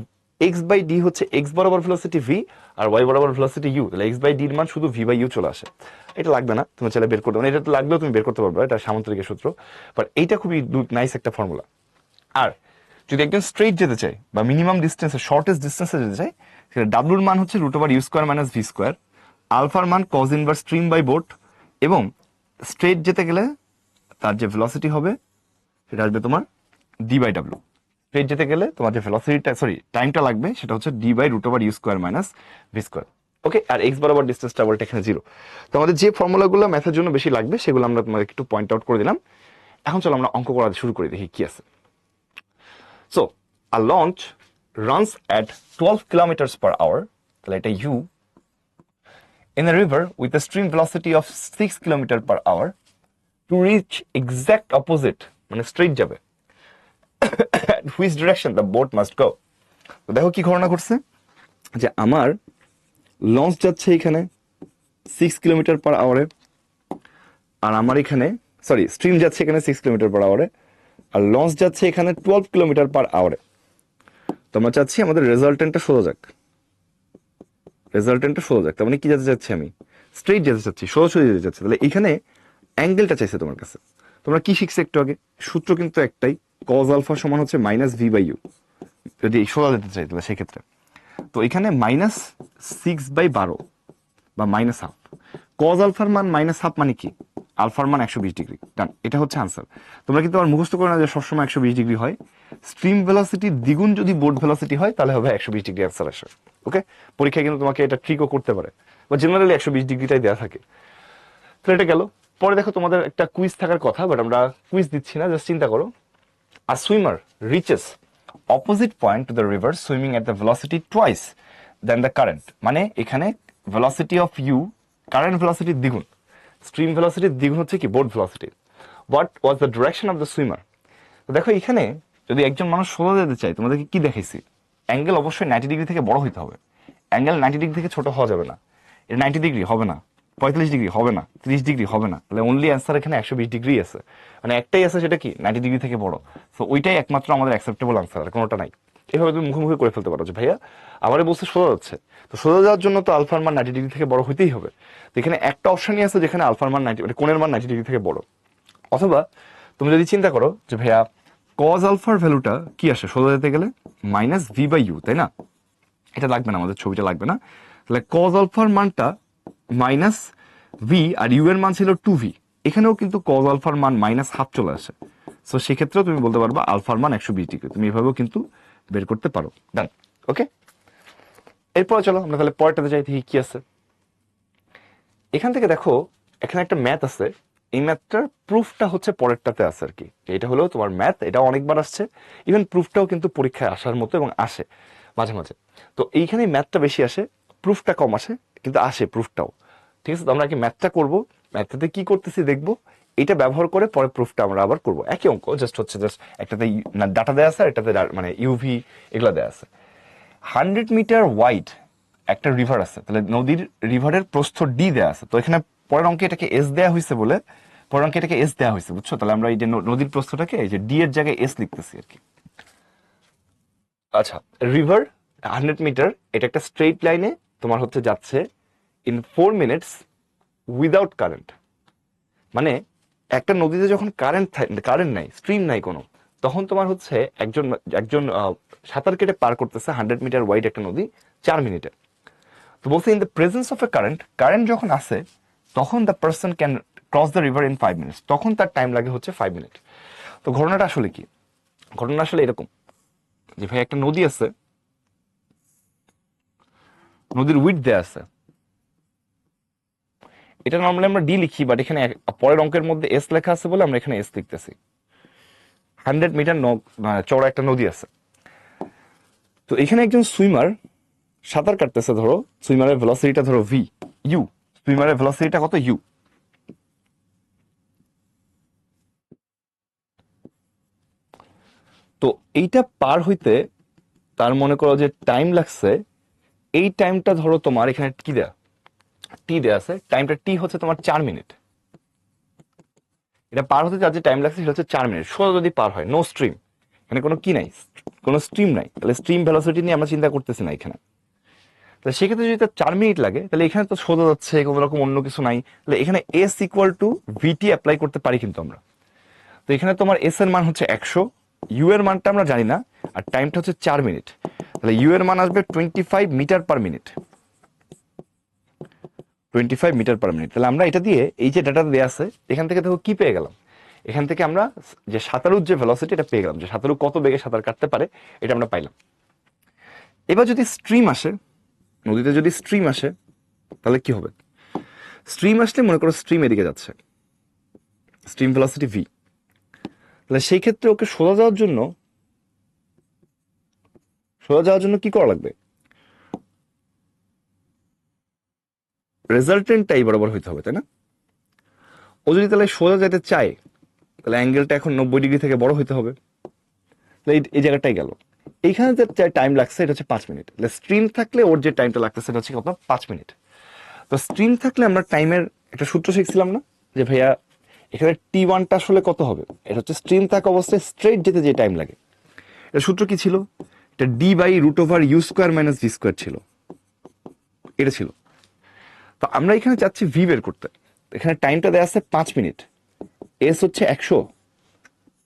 এক্স বাই ডি হচ্ছে এক্স বরাবর ভেলোসিটি ভি আর ওয়াই বরাবর ভেলোসিটি ইউ, তাহলে এক্স বাই ডির মান শুধু ভি বাই ইউ চলে আসে। এটা লাগবে না, তুমি চাইলে বের করতে পারো, এটা লাগলেও তুমি বের করতে পারবে, এটা সামান্তরিকের সূত্র, বাট এইটা খুবই নাইস একটা ফর্মুলা। আর যদি একদম স্ট্রেট যেতে চাই বা মিনিমাম ডিস্টেন্সে শর্টেস্ট ডিস্টেন্সে যেতে চাই, সেটা ডাব্লুর মান হচ্ছে root over u square minus V square, আলফার মান cos inverse stream by boat, এবং স্ট্রেট যেতে গেলে তার যে ভেলোসিটি হবে সেটা আসবে তোমার ডি বাই ডাব্লু। স্ট্রেট যেতে গেলে তোমার যে ভেলোসিটিটা টাইমটা লাগবে সেটা হচ্ছে D by root over u square minus V square. Okay, আর এক্স বরাবর ডিস্টেন্সটা বলতে এখানে 0। তো আমাদের যে ফর্মুলাগুলো ম্যাথের জন্য বেশি লাগবে সেগুলো আমরা তোমাদের একটু পয়েন্ট আউট করে দিলাম। এখন চলো আমরা অঙ্ক করা শুরু করি, দেখি কি আছে। So, a launch runs at 12 kilometers per hour, তাহলে এটা u, in a river with a stream velocity of 6 kilometers per hour to reach exact opposite, মানে straight যাবে, which direction the boat must go. তো দেখো কি ঘটনা ঘটছে, যে আমার লঞ্চ যাচ্ছে এখানে 6 কিলোমিটার/আওয়ারে, আর আমার এখানে স্ট্রিম যাচ্ছে এখানে 6 কিলোমিটার/আওয়ারে, আর লঞ্চ যাচ্ছে এখানে 12 কিলোমিটার/আওয়ারে। তো আমরা চাচ্ছি আমাদের রেজাল্টেন্টটা সোজা যাক, তার মানে কি যেতে চাচ্ছি, আমি স্ট্রেইট যেতে চাচ্ছি, সোজাসুজি যেতে চাচ্ছি। তাহলে এখানে অ্যাঙ্গেলটা চাইছে তোমার কাছে। তোমরা কি শিখছো একটু আগে, সূত্র কিন্তু একটাই, কজ আলফা সমান হচ্ছে -v/u, যদি সোজা যেতে চাই তাহলে সেক্ষেত্রে। তো এখানে -6/12 বা -হাফ, কজ আলফার মান -হাফ মানে কি, আলফার মান 120 ডিগ্রি। ডান, এটা হচ্ছে আনসার। তোমরা কিন্তু আমার মুখস্থ করে না যে সবসময় 120 ডিগ্রি হয়। স্ট্রিম ভেলোসিটি দ্বিগুণ যদি বোট ভেলোসিটি হয় তাহলে হবে 120 ডিগ্রি আনসার আসে। ওকে, পরীক্ষায় কিন্তু তোমাকে এটা ট্রিকও করতে পারে, বা জেনারেলি 120 ডিগ্রিটাই দেওয়া থাকে। তো এটা গেল। পরে দেখো তোমাদের একটা কুইজ থাকার কথা, বাট আমরা কুইজ দিচ্ছি না, জাস্ট চিন্তা করো। A swimmer reaches opposite point to the river swimming at the velocity twice than the current. মানে এখানে velocity of u current velocity দ্বিগুণ, stream velocity দ্বিগুণ হচ্ছে কি boat velocity. What was the direction of the swimmer? তো দেখো এখানে যদি একজন মানুষ সোজা যেতে চায়, তোমাদেরকে কি দেখাইছি, অ্যাঙ্গেল অবশ্যই 90 ডিগ্রি থেকে বড় হইতে হবে, অ্যাঙ্গেল 90 ডিগ্রি থেকে ছোট হওয়া যাবে না। এটা 90 ডিগ্রি হবে না, 45 ডিগ্রি হবে না, 30 ডিগ্রি হবে না। তাহলে অনলি অ্যান্সার এখানে 120 ডিগ্রি আছে, মানে একটাই আছে, সেটা কি 90 ডিগ্রি থেকে বড়। তো ওইটাই একমাত্র আমাদের অ্যাকসেপ্টেবল আনসার, আর কোনোটা নাই। এভাবে তুমি মুখোমুখি করে ফেলতে পারো যে ভাইয়া আমারে বলছে সোজা যাচ্ছে, তো সোজা যাওয়ার জন্য তো আলফার মান 90 ডিগ্রি থেকে বড় হইতেই হবে। তো এখানে একটা অপশনই আছে যেখানে আলফার মান 90, মানে কোণের মান 90 ডিগ্রি থেকে বড়। অথবা তুমি যদি চিন্তা করো যে ভাইয়া কজ আলফার ভ্যালুটা কি আসে সোজা যেতে গেলে, -v/u, তাই না? এটা লাগবে না, আমাদের ছবিটা লাগবে না। তাহলে কজ আলফার মানটা -v, আর ইউ এর মান ছিল 2v, এখানেও কিন্তু কজ আলফার মান -হাফ চলে আসে। সো সেক্ষেত্রেও তুমি বলতে পারবা আলফার মান 120 ডিগ্রি। তুমি এভাবেও কিন্তু বের করতে পারো। ডান, ওকে। এরপর চলো আমরা তাহলে পরেরটাতে যাই, দেখি কি আছে এখান থেকে। দেখো এখানে একটা ম্যাথ আছে, এই ম্যাথটার প্রুফটা হচ্ছে পরেরটাতে আছে আর কি। এটা হলো তোমার ম্যাথ, এটা অনেকবার আসছে, ইভেন প্রুফটাও কিন্তু পরীক্ষায় আসার মতো এবং আসে মাঝে মাঝে। তো এইখানে ম্যাথটা বেশি আসে, প্রুফটা কম আসে, কিন্তু আসে প্রুফটাও। ঠিক আছে, তো আমরা কি ম্যাথটা করবো, ম্যাথটাতে কি করতেছি দেখবো, এটা ব্যবহার করে পরে প্রুফটা আমরা আবার করবো। একই অঙ্ক, জাস্ট একটাতে ডাটা দেওয়া আছে, এটাতে মানে ইউভি এগুলো দেওয়া আছে। 100 মিটার ওয়াইড একটা রিভার আছে, তাহলে রিভারের প্রস্থ ডি দেওয়া আছে। তো এখানে পরের অঙ্কে এটাকে এস দেওয়া হয়েছে বলে, পরের অঙ্কে এটাকে এস দেওয়া হয়েছে, বুঝছো? তাহলে আমরা এই যে নদীর প্রস্থটাকে এই যে ডি এর জায়গায় এস লিখতেছি আর কি। আচ্ছা, রিভার 100 মিটার, এটা একটা স্ট্রেইট লাইনে তোমার হচ্ছে যাচ্ছে ইন 4 মিনিটস উইদাউট কারেন্ট। মানে একটা নদীতে যখন কারেন্ট নাই, স্ট্রিম নাই কোনো, তখন তোমার হচ্ছে একজন একজন সাঁতার কেটে পার করতেছে 100 মিটার ওয়াইড একটা নদী 4 মিনিটে। তো বলছে in the presence of A current, current যখন আসে তখন the person can cross the river in 5 minutes, তখন তার টাইম লাগে হচ্ছে 5 মিনিট। তো ঘটনাটা আসলে কি, ঘটনা আসলে এরকম যে ভাই একটা নদী আছে, নদীর উইডথ দেয়া আছে, এটা নর্মালি আমরা ডি লিখি, বাট এখানে পরের অঙ্কের মধ্যে এস লেখা আছে বলে আমরা এখানে এস লিখতেছি। 100 মিটার চওড়া একটা নদী আছে। তো এখানে একজন সুইমার সাঁতার কাটতেছে, ধরো সুইমারের ভেলোসিটিটা ধরো ভি, ইউ, সুইমারের ভেলোসিটিটা কত, ইউ। তো এইটা পার হইতে তার মনে করো যে টাইম লাগছে, এই টাইমটা ধরো তোমার এখানে কি দেয়া, টি দেয়া আছে, টাইমটা টি হচ্ছে তোমার 4 মিনিট। এটা পার হতে যে টাইম লাগছে সেটা হচ্ছে 4 মিনিট, সোজা যদি পার হয়, নো স্ট্রিম, এখানে কোনো কি নাই, কোনো স্ট্রিম নাই, তাহলে স্ট্রিম ভেলোসিটি নিয়ে আমরা চিন্তা করতেছি না এখানে। তাহলে সেক্ষেত্রে যদি তার 4 মিনিট লাগে, তাহলে এখানে তো সোজা যাচ্ছে, কোনো রকম অন্য কিছু নাই, তাহলে এখানে s equal to vt apply করতে পারি কিন্তু আমরা। তো এখানে তোমার এস এর মান হচ্ছে 100, ইউ এর মানটা আমরা জানি না, আর টাইমটা হচ্ছে 4 মিনিট, তাহলে ইউ এর মান আসবে 25 মিটার/মিনিট, 25 মিটার/মিনিট। তাহলে আমরা এটা দিয়ে এই যে ডাটা দেওয়া আছে এখান থেকে দেখো কি পেয়ে গেলাম, এখান থেকে আমরা যে সাঁতারুর যে ভেলোসিটি এটা পেয়ে গেলাম, যে সাঁতারু কত বেগে সাঁতার কাটতে পারে এটা আমরা পাইলাম। এবার যদি স্ট্রিম আসে, নদীতে যদি স্ট্রিম আসে তাহলে কি হবে, স্ট্রিম আসলে মনে করো স্ট্রিম এদিকে যাচ্ছে, স্ট্রিম ভেলোসিটি ভি, তাহলে সেই ক্ষেত্রে ওকে সোজা যাওয়ার জন্য কি করা লাগবে, রেজাল্টেন্টটাই বরাবর হইতে হবে, তাই না? ও যদি তাহলে সোজা যেতে চায় তাহলে অ্যাঙ্গেলটা এখন 90 ডিগ্রি থেকে বড় হইতে হবে। এই জায়গাটাই গেল। এইখানে যে টাইম লাগছে এটা হচ্ছে 5 মিনিট। স্ট্রিম থাকলে ওর যে টাইমটা লাগতেছে সেটা হচ্ছে কত, 5 মিনিট। তো স্ট্রিম থাকলে আমরা টাইমের একটা সূত্র শিখছিলাম না, যে ভাইয়া এখানে T1টা আসলে কত হবে, এটা হচ্ছে স্ট্রিম থাকা অবস্থায় স্ট্রেট যেতে যে টাইম লাগে। এটা সূত্র কি ছিল, এটা d/√u² - v² ছিল, এটা ছিল। তো আমরা এখানে চাচ্ছি ভি বের করতে। এখানে টাইমটা দেওয়া আছে 5 মিনিট, এস হচ্ছে 100,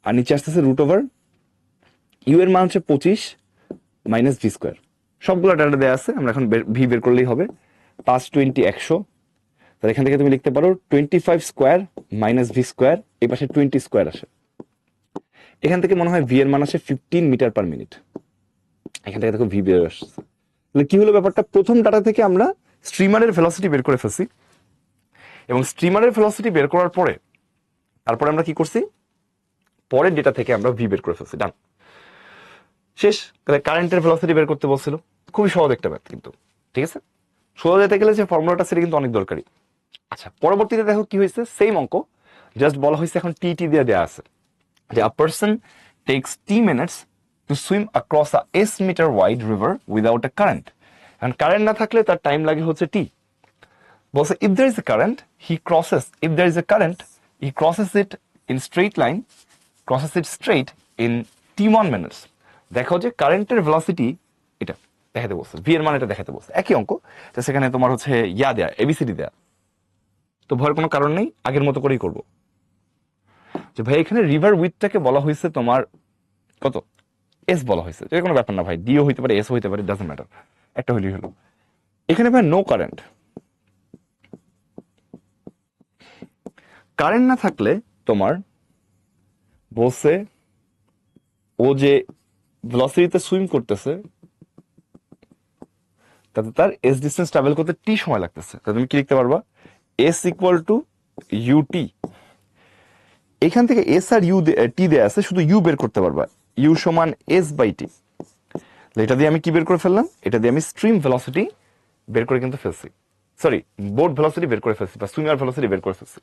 আর নিচে আসতেছে √ইউ এর মান হচ্ছে 25 - v²। সবগুলো ডাটা দেওয়া আছে, আমরা এখন ভি বের করলেই হবে। 5 20 100, তাহলে এখান থেকে তুমি লিখতে পারো 25² - v², এই পাশে 20² আসে। এখান থেকে মনে হয় ভি এর মান আসে 15 মিটার/মিনিট। এখান থেকে দেখো ভি বের আসছে। তাহলে কি হলো ব্যাপারটা, প্রথম ডাটা থেকে আমরা স্ট্রিমারের ভেলোসিটি বের করে ফেলছি, এবং স্ট্রিমারের ভেলোসিটি বের করার পরে তারপরে আমরা কি করছি, পরের ডেটা থেকে আমরা ভি বের করে ফেলছি, ডান, শেষ। তাহলে কারেন্টের ভেলোসিটি বের করতে বলছিল, খুবই সহজ একটা ম্যাথ কিন্তু, ঠিক আছে। সোজা যেতে গেলে যে ফর্মুলাটা সেটা কিন্তু অনেক দরকারি। আচ্ছা, পরবর্তীতে দেখো কি হয়েছে, সেম অঙ্ক, জাস্ট বলা হয়েছে এখন টি দিয়ে দেওয়া আছে যে a person takes t minutes to swim across a s-মিটার wide river without a current. এখন কারেন্ট না থাকলে তার টাইম লাগে হচ্ছে টি। বলছে if there is a current he crosses it in straight line, crosses it straight in t1 minutes। দেখো যে কারেন্টের ভেলোসিটি এটা দেখাতে বলছে, ভি এর মান এটা দেখাতে বলছে, একই অঙ্ক, তো সেখানে তোমার হচ্ছে দেয়া, এবিসিডি দেয়া। তো ভয়ের কোনো কারণ নেই, আগের মতো করেই করবো। যে ভাই এখানে রিভার উইথটাকে বলা হয়েছে তোমার কত, এস বলা হয়েছে, এটা কোনো ব্যাপার না ভাই, ডিও হইতে পারে, এস হইতে পারে, ডাজন্ট ম্যাটার, একটা হইলেই হলো। এখানে ভাই নো কারেন্ট, কারেন্ট না থাকলে তোমার বলছে ও যে ভেলোসিটিতে সুইম করতেছে তাতে তার এস ডিস্টেন্স ট্রাভেল করতে টি সময় লাগতেছে। তাহলে তুমি কি লিখতে পারবা, এস ইকুয়াল টু ইউটি। এখান থেকে এস আর টি দেয়া আছে, শুধু ইউ বের করতে পারবা, ইউ সমান s/t। এটা দিয়ে আমি কি বের করে ফেললাম, এটা দিয়ে আমি স্ট্রিম ভেলোসিটি বের করে কিন্তু ফেলছি, সরি বোট ভেলোসিটি বের করে ফেলছি, বা সুইমার ভেলোসিটি বের করে ফেলছি।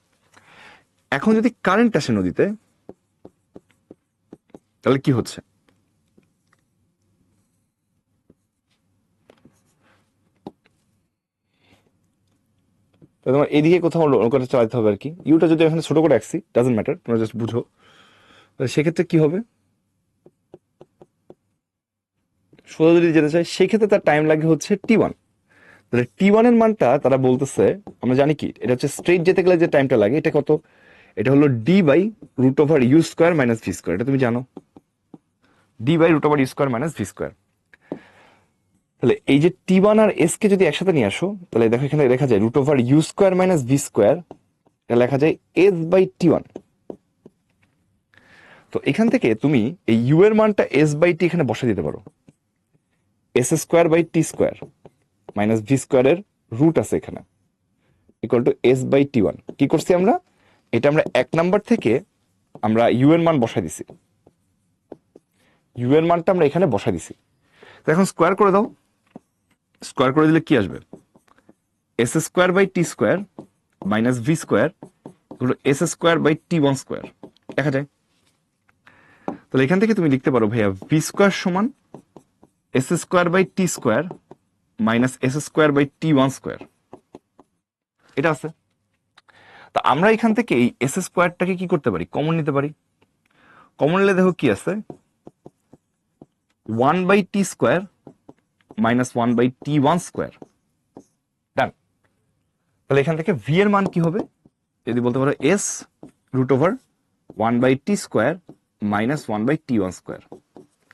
এখন যদি কারেন্ট আসে নদীতে তাহলে কি হচ্ছে, তোমার এদিকে কোথাও নৌকাটা চালাতে হবে আর কি। ইউটা যদি এখানে ছোট করে রাখছি, ডাজন্ট ম্যাটার, তোমরা জাস্ট বুঝো। সেক্ষেত্রে কি হবে, সোজা যদি যেতে চাই সেক্ষেত্রে তার টাইম লাগে হচ্ছে T1। তাহলে T1 এর মানটা তারা বলতেছে, আমরা জানি কি এটা হচ্ছে স্ট্রেট যেতে গেলে যে টাইমটা লাগে, এটা কত, এটা হলো d/√u² - v², এটা তুমি জানো, d/√u² - v²। তাহলে এই যে T1 আর s কে যদি একসাথে নিয়ে আসো, তাহলে দেখো এখানে লেখা যায় √u² - v², এটা লেখা যায় s/T1। তো এখান থেকে তুমি এই u এর মানটা s/t এখানে বসে দিতে পারো, s²/t² - v² এর রুট আছে এখানে, ইকুয়াল টু s/T1। কি করছি আমরা, এটা আমরা 1 নাম্বার থেকে আমরা ইউ এর মান বসাই দিছি, ইউ এর মানটা আমরা এখানে বসাই দিছি। তো এখন স্কোয়ার করে দাও, স্কোয়ার করে দিলে কি আসবে, s²/t² - v² s²/t1², দেখা যায়। তাহলে এখান থেকে তুমি লিখতে পারো ভাইয়া v² সমান s²/t² - s²/t1², এটা আছে। তা আমরা এখান থেকে এই s²টাকে কি করতে পারি, কমন নিতে পারি। কমন নিলে দেখো কি আছে, 1/t² - 1/t1², ডান। তাহলে এখান থেকে ভি এর মান কি হবে, যদি বলতে পারো s√1/t² - 1/t1²,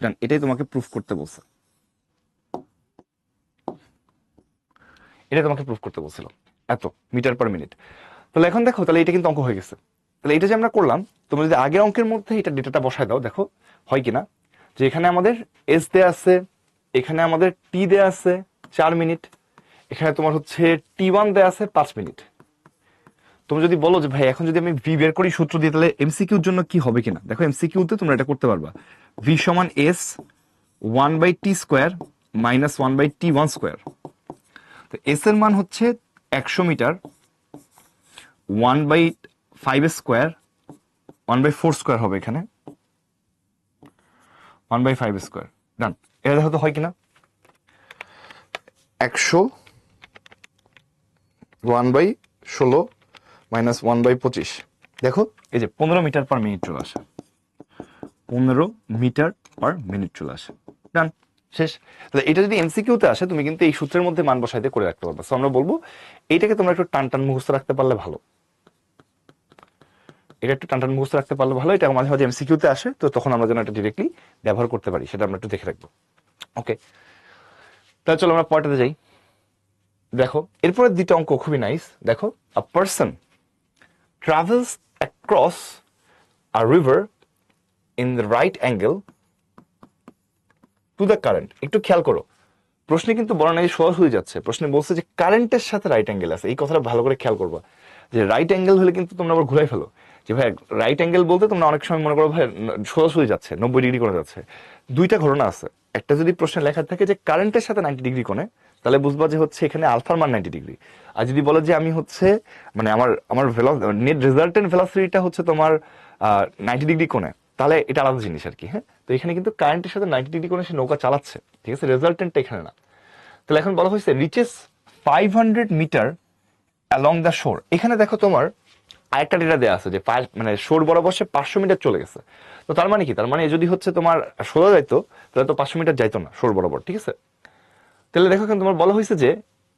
ডান। এটাই তোমাকে প্রুফ করতে বলছে, এটাই তোমাকে প্রুফ করতে বলছিল, এত মিটার/মিনিট। তাহলে এখন দেখো, তাহলে এটা কিন্তু অঙ্ক হয়ে গেছে। তাহলে এটা যে আমরা করলাম, তোমরা যদি আগের অঙ্কের মধ্যে এটা ডেটাটা বসায় দাও, দেখো হয় কিনা, যে এখানে আমাদের এস দেয়া আছে, এখানে আমাদের টি দেয়া আছে 4 মিনিট, এখানে তোমার হচ্ছে T1 দেয়া আছে 5 মিনিট। তুমি যদি বলো যে ভাই এখন যদি আমি ভি বের করি সূত্র দিয়ে, তাহলে এমসিকিউর জন্য কি হবে কিনা, দেখো এমসিকিউতে তোমরা এটা করতে পারবা, ভি সমান s 1/t² - 1/t1²। তো এস এর মান হচ্ছে 100 মিটার, 1/5² 1/4² হবে এখানে, 1/5 স্কোয়ার। ডান। এটা দেখো তো হয় কিনা। 100 1/16 মাইনাস 1/25। দেখো এই যে 15 মিটার/মিনিট চলে আসে, 15 মিটার/মিনিট চলে আসে। ডান, শেষ। তাহলে এটা যদি এমসিকিউতে আসে তুমি কিন্তু এই সূত্রের মধ্যে মান বসাইতে করে রাখতে পারবে। সো আমরা বলবো এইটাকে তোমরা একটু টান টান মুখস্থ রাখতে পারলে ভালো, এটা একটু টান টান মুখস্থ রাখতে পারলে ভালো। এটা মাঝে মাঝে এমসিকিউতে আসে, তো তখন আমরা যেন এটা ডিরেক্টলি ব্যবহার করতে পারি সেটা আমরা একটু দেখে রাখবো। ওকে, তাহলে চলো আমরা পরেরটাতে যাই। দেখো এরপরে দুটো অঙ্ক খুবই নাইস। দেখো, আ person travels across a river in the right angle to the current. একটু খেয়াল করো, প্রশ্নে কিন্তু বলা নাই সহজ হয়ে যাচ্ছে। প্রশ্নে বলছে যে কারেন্টের সাথে রাইট অ্যাঙ্গেল আছে। এই কথাটা ভালো করে খেয়াল করবা, যে রাইট অ্যাঙ্গেল হলে কিন্তু তোমরা আবার ঘুরাই ফেলো যে ভাই রাইট অ্যাঙ্গেল বলতে তোমরা অনেক সময় মনে করো ভাই সহজ হয়ে যাচ্ছে, 90 ডিগ্রি করে যাচ্ছে। দুইটা ঘটনা আছে। একটা যদি প্রশ্নে লেখা থাকে যে কারেন্টের সাথে 90 ডিগ্রি কোণে, তাহলে বুঝবা যে হচ্ছে এখানে আলফার মান 90 ডিগ্রি। আর যদি বলো যে আমি হচ্ছে মানে আমার আমার নেট রেজাল্টেন্ট ভেলোসিটিটা হচ্ছে তোমার 90 ডিগ্রি কোণে, তাহলে এটা আলাদা জিনিস আর কি। হ্যাঁ, তো এখানে কিন্তু কারেন্টের সাথে 90 ডিগ্রি কোণে সে নৌকা চালাচ্ছে, ঠিক আছে, রেজাল্টেন্টটা এখানে না। তাহলে এখন বলা হয়েছে রিচেস 500 মিটার অ্যালং দ্য শোর। এখানে দেখো তোমার আরেকটা ডেটা দেওয়া আছে যে মানে শোর বরাবর সে 500 মিটার চলে গেছে। তো তার মানে কি, তার মানে যদি হচ্ছে তোমার সোজা যাইতো তাহলে তো 500 মিটার যাইতো না শোর বরাবর, ঠিক আছে। তাহলে দেখো এখন তোমার বলা হয়েছে যে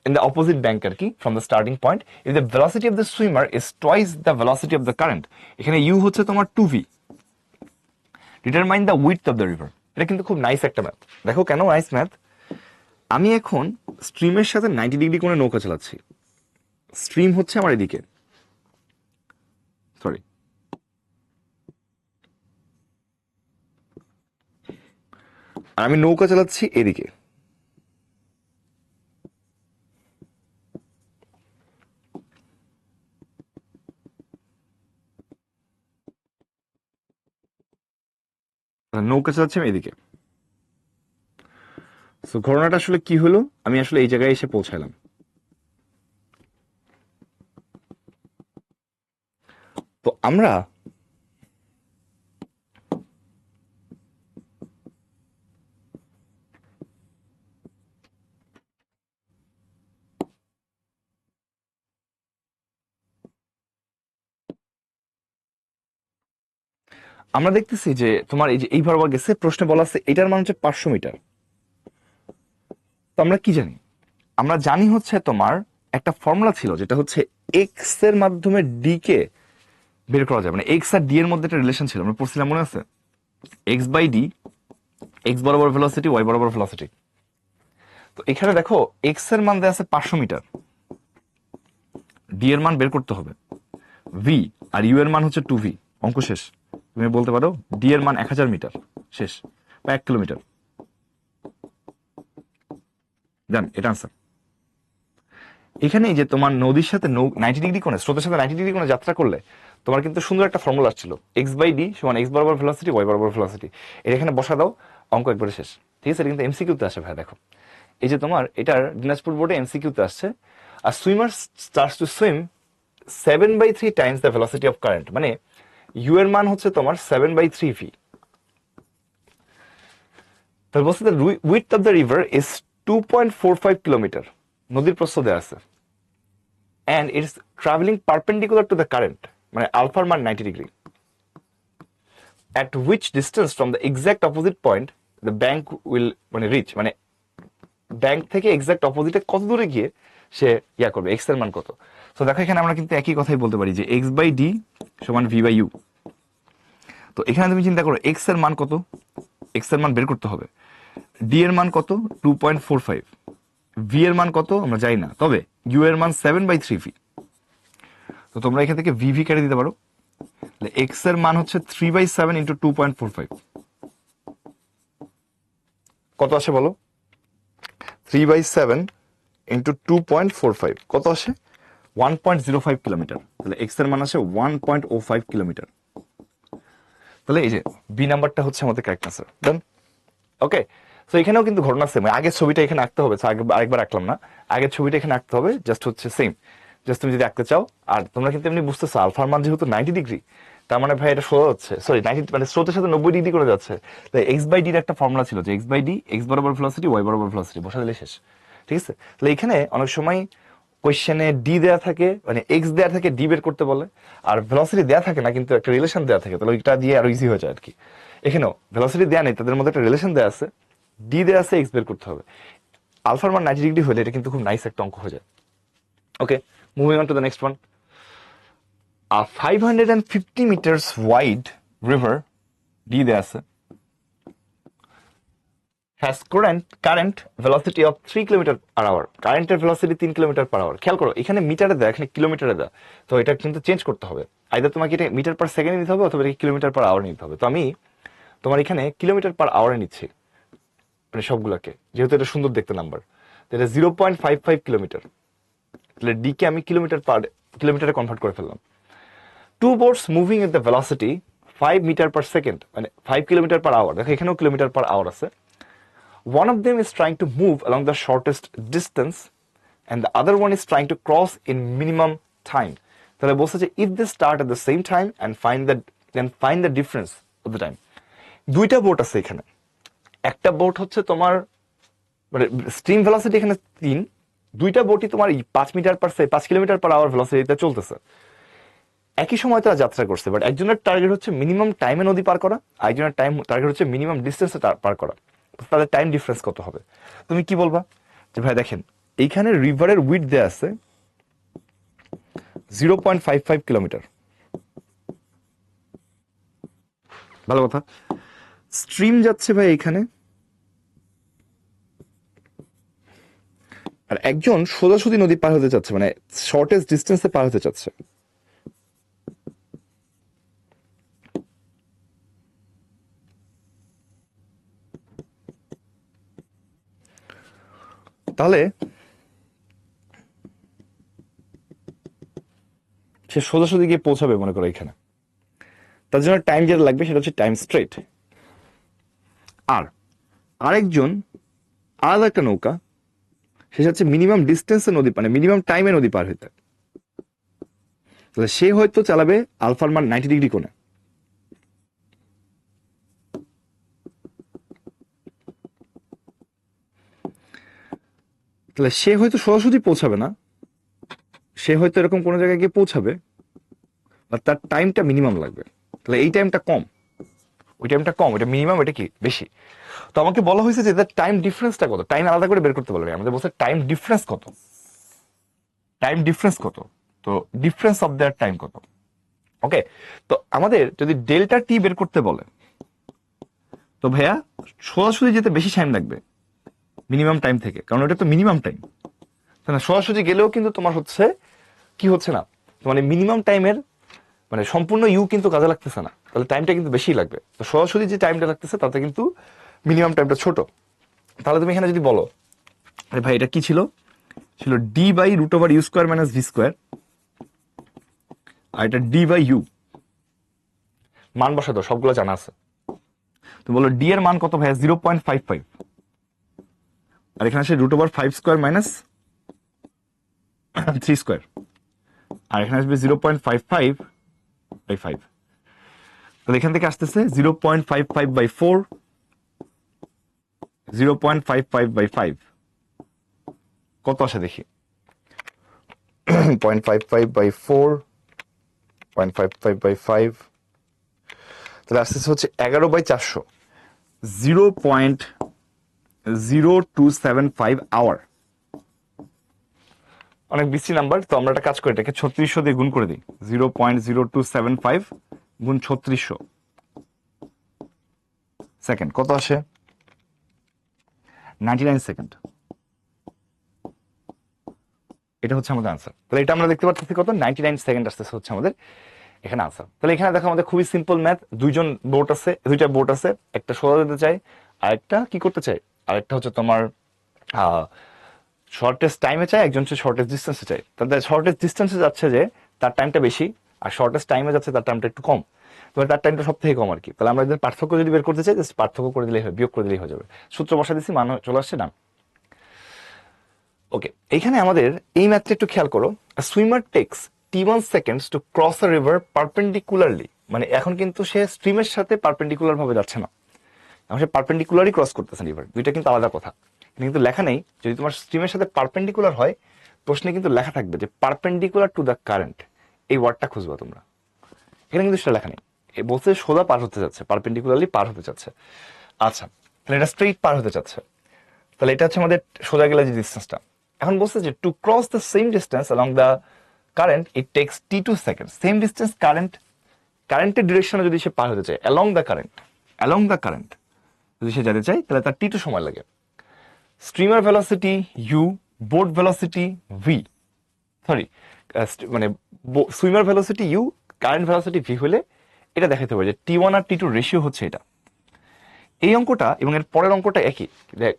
ইন দ্য অপোজিট ব্যাংক আর কি, from the starting point if the velocity of the swimmer is twice the velocity of the current. এখানে ইউ হচ্ছে তোমার 2v, determine the width of the river. এটা কিন্তু খুব নাইস একটা ম্যাথ। দেখো কেন নাইস ম্যাথ, আমি এখন স্ট্রিমের সাথে 90 ডিগ্রি কোণে নৌকা চালাচ্ছি। স্ট্রিম হচ্ছে আমার এদিকে, সরি, আর আমি নৌকা চালাচ্ছি এদিকে। নৌকা চালাচ্ছি আমি এদিকে। তো ঘটনাটা আসলে কি হলো, আমি আসলে এই জায়গায় এসে পৌঁছালাম। তো আমরা আমরা দেখতেছি যে তোমার এই যে এই বরাবর গেছে, প্রশ্নে বলা আছে এটার মান হচ্ছে 500 মিটার। তো আমরা কি জানি, আমরা জানি হচ্ছে তোমার একটা ফর্মুলা ছিল যেটা হচ্ছে এক্স এর মাধ্যমে ডি কে বের করা যায়, মানে এক্স আর ডি এর মধ্যে একটা রিলেশন ছিল, আমরা পড়ছিলাম মনে আছে, এক্স বাই ডি, এক্স বরাবর ভেলোসিটি, ওয়াই বরাবর ভেলোসিটি। তো এখানে দেখো এক্স এর মান দেওয়া আছে 500 মিটার, ডি এর মান বের করতে হবে ভি, আর ইউ এর মান হচ্ছে 2v। অঙ্ক শেষ। তুমি বলতে পারো ডি এর মান 1000 মিটার, শেষ, বা 1 কিলোমিটার। জান, এটা আনসার। এখানে যে তোমার নদীর সাথে 90 ডিগ্রি কোণে, স্রোতের সাথে 90 ডিগ্রি কোণে যাত্রা করলে তোমার কিন্তু সুন্দর একটা ফর্মুলা ছিল, এক্স বাই ডি সমান এক্স বরাবর ভেলোসিটি, ওয়াই বরাবর ভেলোসিটি। এটা এখানে বসা দাও, অঙ্ক একবারে শেষ, ঠিক আছে। এটা কিন্তু এমসিকিউতে আসে ভাই। দেখো এই যে তোমার এটার দিনাজপুর বোর্ডে এমসিকিউতে আসছে, আর swimmer starts to swim 7/3 times the velocity of current, মানে ইউ এর মান হচ্ছে তোমার 7/3v। তাহলে বলছে the width of the river is 2.45 kilometre, নদীর প্রস্থ দেওয়া আছে, and it's traveling perpendicular to the current, মানে আলফার মান 90 degree. at which distance from the exact opposite point the bank will মানে reach, মানে ব্যাংক থেকে এক্সাক্ট অপোজিটে কত দূরে গিয়ে সে ইয়া করবে, এক্স এর মান কত। তো দেখো এখানে আমরা কিন্তু একই কথাই বলতে পারি যে এক্স বাই ডি সমান ভি বাই ইউ। তো এখানে তুমি চিন্তা করো এক্স এর মান কত, এক্স এর মান বের করতে হবে, ডি এর মান কত 2.45, ভি এর মান কত আমরা জানি না, তবে ইউ এর মান 7/3v। তো তোমরা এখান থেকে ভি কেটে দিতে পারো, এক্স এর মান হচ্ছে 3/7 ইন্টু 2.45, কত আসে বলো, 3/7 ইন্টু 2.45 কত আসে, 1.05 কিলোমিটার। তাহলে এক্স এর মান আসে 1.05 কিলোমিটার। তাহলে এই যে বি নাম্বারটা হচ্ছে আমাদের কারেক্ট আনসার। ডান, ওকে। তো এখানেও কিন্তু ঘটনা সেম, আগের ছবিটা এখানে আঁকতে হবে, আরেকবার আঁকলাম না, আগের ছবিটা এখানে আঁকতে হবে, জাস্ট হচ্ছে সেম, জাস্ট তুমি যদি আঁকতে চাও। আর তোমরা কিন্তু এমনি বুঝতেছো আলফার মান যেহেতু 90 ডিগ্রি, তার মানে ভাই এটা সোজা হচ্ছে, সরি 90 মানে স্রোতের সাথে 90 ডিগ্রি করে যাচ্ছে। তাই এক্স বাই ডির একটা ফর্মুলা ছিল যে এক্স বাই ডি, এক্স বরাবর ভেলোসিটি, ওয়াই বরাবর ভেলোসিটি বসা দিলে শেষ। ঠিক আছে, তাহলে এখানে অনেক সময় কোয়েশ্চেনে ডি দেয়া থাকে, মানে এক্স দেয়া থাকে, ডি বের করতে বলে, আর ভেলোসিটি দেয়া থাকে না কিন্তু একটা রিলেশন দেয়া থাকে, তাহলে ওইটা দিয়ে আরো ইজি হয়ে যায় আর কি। এখানেও ভেলোসিটি দেয়া নেই, তাদের মধ্যে একটা রিলেশন দেয়া আছে, ডি দেয়া আছে, এক্স বের করতে হবে। আলফার মান 90 ডিগ্রি হলে এটা কিন্তু খুব নাইস একটা অঙ্ক হয়ে যায়। Okay, moving on to the next one. A 550 meters wide river, D দেয়া আছে, has current velocity of 3 kilometre per hour. কারেন্টের ভেলোসিটি 3 কিলোমিটার পার আওয়ার। খেয়াল করো এখানে মিটারে দেয়, এখানে কিলোমিটারে দেয়, তো এটা কিন্তু চেঞ্জ করতে হবে। আইদার তোমাকে এটা মিটার পার সেকেন্ডে নিতে হবে অথবা কিলোমিটার পার আওয়ার নিতে হবে। তো আমি তোমার এখানে কিলোমিটার পার আওয়ারে নিচ্ছি, মানে সবগুলোকে, যেহেতু এটা সুন্দর দেখতে নাম্বার। তো এটা 0.55 কিলোমিটার, তাহলে ডি কে আমি কিলোমিটারে কনভার্ট করে ফেললাম। Two boats moving at the velocity 5 metre per second, মানে 5 কিলোমিটার পার আওয়ার। দেখো এখানেও কিলোমিটার পার আওয়ার আছে। One of them is trying to move along the shortest distance and the other one is trying to cross in minimum time. তাহলে বলছে যে if they start at the same time and find the difference of the time. দুইটা boat আছে এখানে। একটা boat হচ্ছে তোমার মানে স্ট্রিম ভেলোসিটি এখানে 3, দুইটা বোটই তোমার 5 কিলোমিটার পার আওয়ার ভেলোসিটিতে চলতেছে। একই সময় তারা যাত্রা করছে, বাট একজনের টার্গেট হচ্ছে মিনিমাম টাইমে নদী পার করা, আর একজনের টার্গেট হচ্ছে মিনিমাম ডিস্টেন্সে পার করা। তাদের টাইম ডিফারেন্স কত হবে? তুমি কি বলবা যে ভাই দেখেন এইখানে রিভারের উইথ দেয়া আছে 0.55 কিলোমিটার, ভালো কথা। স্ট্রিম যাচ্ছে ভাই এইখানে, আর একজন সোজাসুজি নদী পার হতে চাচ্ছে, মানে শর্টেস্ট ডিস্টেন্সে পার হতে চাচ্ছে। তাহলে সে সোজাসুজি গিয়ে পৌঁছাবে মনে করো এখানে, তার জন্য টাইম যেটা লাগবে সেটা হচ্ছে টাইম স্ট্রেট। আর আরেকজন আলাদা একটা নৌকা, সেটা হচ্ছে মিনিমাম ডিস্টেন্সে নদী, মানে মিনিমাম টাইমে নদী পার হইতে, তাহলে সে হয়তো চালাবে আলফার মান 90 ডিগ্রি কোণে। তাহলে সে হয়তো সরাসরি পৌঁছাবে না, সে হয়তো এরকম কোনো জায়গায় গিয়ে পৌঁছাবে, বা তার টাইমটা মিনিমাম লাগবে। তাহলে এই টাইমটা কম, ওই টাইমটা কম, ওইটা মিনিমাম, এটা কি বেশি। তো আমাকে বলা হয়েছে যে তার টাইম ডিফারেন্সটা কত, টাইম আলাদা করে বের করতে বলবে। আমাদের বলছে টাইম ডিফারেন্স কত, টাইম ডিফারেন্স কত, তো ডিফারেন্স অফ দেয়ার টাইম কত। ওকে, তো আমাদের যদি ডেল্টা টি বের করতে বলে, তো ভাইয়া সোজাসুজি যেতে বেশি টাইম লাগবে মিনিমাম টাইম থেকে, কারণ ওটা তো মিনিমাম টাইম। না সোজাসুজি গেলেও কিন্তু তোমার হচ্ছে কি হচ্ছে না, মানে মিনিমাম টাইমের মানে সম্পূর্ণ ইউ কিন্তু কাজে লাগতেছে না, তাহলে টাইমটা কিন্তু বেশি লাগবে। তো সরাসরি যে টাইমটা লাগতেছে তাতে কিন্তু মিনিমাম টাইমটা ছোট। তাহলে তুমি এখানে যদি বলো আরে ভাই এটা কি ছিল, ছিল d by root over u square minus V square, আর এটা ডি বাই ইউ। মান বসা দাও, সবগুলো জানা আছে। তুমি বলো ডি এর মান কত ভাইয়া, 0.55, আর এখানে আসে root over 5 square minus 3 square, আর এখানে আসবে 0.55/5। তাহলে এখান থেকে আসতেছে 0.55/4, 0.55/5, কত আসে দেখি, 0.55/4, 0.55/5, তাহলে আসতেছে হচ্ছে 11/400, 0.0275 আওয়ার। অনেক বেশি নাম্বার, তো আমরা একটা কাজ করি, এটাকে 3600 দিয়ে গুণ করে দিই। 0.0275 গুণ 3600 সেকেন্ড, কত আসে, 99 সেকেন্ড। এটা হচ্ছে আমাদের আনসার। তাহলে এটা আমরা দেখতে পাচ্ছি কত, 99 সেকেন্ড আসতেছে হচ্ছে আমাদের এখানে আনসার। তাহলে এখানে দেখো আমাদের খুবই সিম্পল ম্যাথ, দুইটা বোট আছে, একটা সোজা যেতে চাই, আরেকটা কি করতে চাই, আরেকটা হচ্ছে তোমার শর্টেস্ট টাইমে চাই, একজন হচ্ছে শর্টেস্ট ডিস্টেন্সে চাই। তাহলে শর্টেস্ট ডিস্টেন্সে যাচ্ছে যে তার টাইমটা বেশি, আর শর্টেস্ট টাইমে যাচ্ছে তার টাইমটা একটু কম, তবে তার টাইমটা সব থেকে কম আর কি। তাহলে আমরা যদি পার্থক্য যদি বের করতে চাই, জাস্ট পার্থক্য করে দিলেই হয়, বিয়োগ করে দিলেই হয়ে যাবে। সূত্র বসা দিচ্ছি, মান চলে আসছে না। ওকে, এইখানে আমাদের এই ম্যাথটা একটু খেয়াল করো। Swimmer takes T1 seconds to cross a river perpendicularly মানে এখন কিন্তু সে স্ট্রিমের সাথে পারপেন্ডিকুলার ভাবে যাচ্ছে না, এখন সে পারপেন্ডিকুলারই ক্রস করতেছে রিভার, দুইটা কিন্তু আলাদা কথা। কিন্তু লেখা নেই, যদি তোমার স্ট্রিমের সাথে পারপেন্ডিকুলার হয় প্রশ্নে কিন্তু লেখা থাকবে যে পারপেন্ডিকুলার টু দ্য কারেন্ট, এই ওয়ার্ডটা খুঁজবা তোমরা, এখানে কিন্তু সেটা লেখা নেই। বলছে সোজা পার হতে যাচ্ছে, পারপেন্ডিকুলারলি পার হতে যাচ্ছে। আচ্ছা, তাহলে এটা স্ট্রেইট পার হতে চাচ্ছে, তাহলে এটা হচ্ছে আমাদের সোজা গেলে যে ডিস্টেন্সটা। এখন বলছে যে to cross the same distance along the current it takes t2 second. Same distance কারেন্টের ডিরেকশনে যদি সে পার হতে চায় অ্যালং দ্য কারেন্ট যদি সে যেতে চায় তাহলে তার t2 সময় লাগে। Streamer velocity u, boat velocity v, sorry মানে swimmer velocity u, current velocity v হলে এটা দেখাতে পারে যে t1 আর t2 রেশিও হচ্ছে এটা। এই অঙ্কটা এবং এর পরের অঙ্কটা একই,